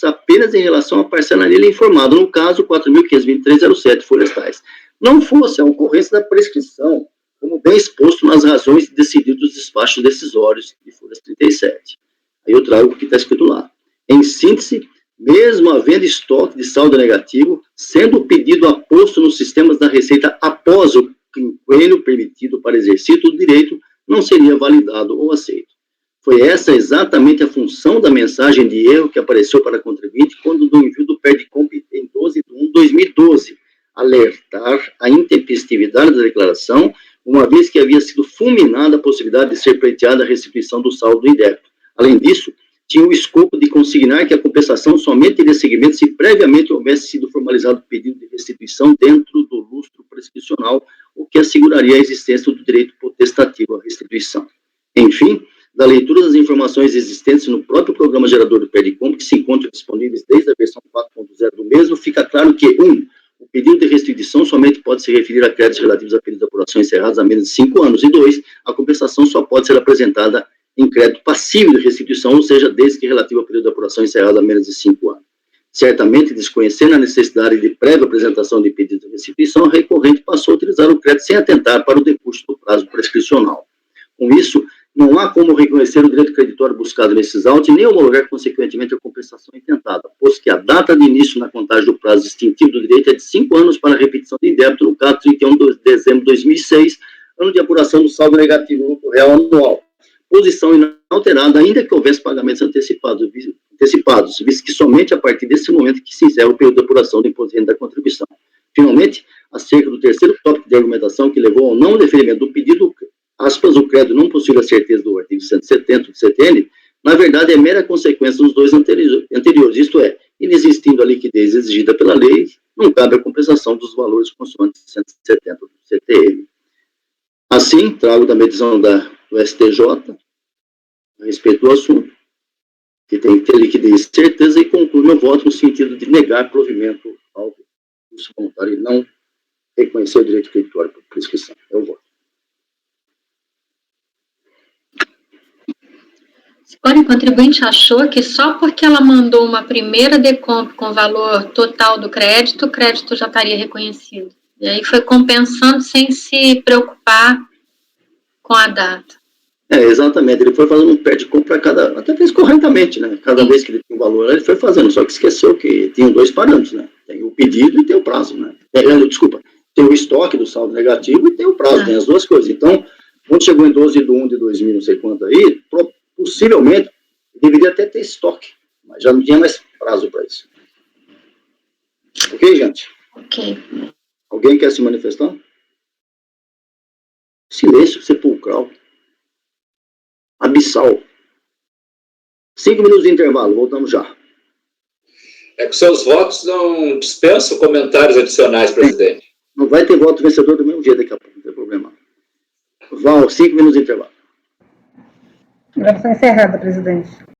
apenas em relação à parcela nele informada, no caso 4.523,07 florestais. Não fosse a ocorrência da prescrição, como bem exposto nas razões de decidir dos despachos decisórios de folhas 37. Aí eu trago o que está escrito lá. Em síntese, mesmo havendo estoque de saldo negativo, sendo o pedido aposto nos sistemas da Receita após o quinquênio permitido para exercício do direito, não seria validado ou aceito. Foi essa exatamente a função da mensagem de erro que apareceu para a contribuinte quando do envio do PERDCOMP em 12 de 1 de 2012, alertar a intempestividade da declaração, uma vez que havia sido fulminada a possibilidade de ser pleiteada a restituição do saldo do indébito. Além disso, tinha o escopo de consignar que a compensação somente teria seguimento se previamente houvesse sido formalizado o pedido de restituição dentro do lustro prescricional, o que asseguraria a existência do direito potestativo à restituição. Enfim, da leitura das informações existentes no próprio programa gerador do PERDCOMP, que se encontram disponíveis desde a versão 4.0 do mesmo, fica claro que, 1. O pedido de restituição somente pode se referir a créditos relativos a períodos de apuração encerrados há menos de 5 anos, e 2. A compensação só pode ser apresentada em crédito passivo de restituição, ou seja, desde que relativo ao período de apuração encerrado há menos de 5 anos. Certamente, desconhecendo a necessidade de prévia apresentação de pedido de restituição, a recorrente passou a utilizar o crédito sem atentar para o decurso do prazo prescricional. Com isso, não há como reconhecer o direito creditório buscado nesses autos e nem homologar, consequentemente, a compensação intentada, pois que a data de início na contagem do prazo extintivo do direito é de 5 anos para a repetição de débito, no caso, 31 de dezembro de 2006, ano de apuração do saldo negativo lucro real anual. Posição inalterada, ainda que houvesse pagamentos antecipados, visto que somente a partir desse momento que se encerra o período de apuração do imposto de renda da contribuição. Finalmente, acerca do terceiro tópico de argumentação que levou ao não deferimento do pedido, aspas, o crédito não possui a certeza do artigo 170 do CTN, na verdade é mera consequência dos dois anteriores, isto é, inexistindo a liquidez exigida pela lei, não cabe a compensação dos valores consoantes 170 do CTN. Assim, trago também a decisão do STJ a respeito do assunto, que tem que ter liquidez e certeza, e concluo meu voto no sentido de negar provimento ao recurso voluntário e não reconhecer o direito creditório por prescrição. Eu voto. Porém, o contribuinte achou que só porque ela mandou uma primeira decomp com o valor total do crédito, o crédito já estaria reconhecido. E aí foi compensando sem se preocupar com a data. Exatamente. Ele foi fazendo um PERDCOMP para cada... Até fez corretamente, né? Cada vez que ele tinha um valor, ele foi fazendo. Só que esqueceu que tinham dois parâmetros, né? Tem o pedido e tem o prazo, né? Desculpa. Tem o estoque do saldo negativo e tem o prazo. Tem as duas coisas. Então, quando chegou em 12 de 1 de 2000, não sei quanto aí, possivelmente, deveria até ter estoque, mas já não tinha mais prazo para isso. Ok, gente? Ok. Alguém quer se manifestar? Silêncio sepulcral. Abissal. 5 minutos de intervalo, voltamos já. É que seus votos não dispensam comentários adicionais, presidente. Não vai ter voto vencedor do mesmo dia daqui a pouco, não tem problema. Val, 5 minutos de intervalo. Gravação encerrada, presidente.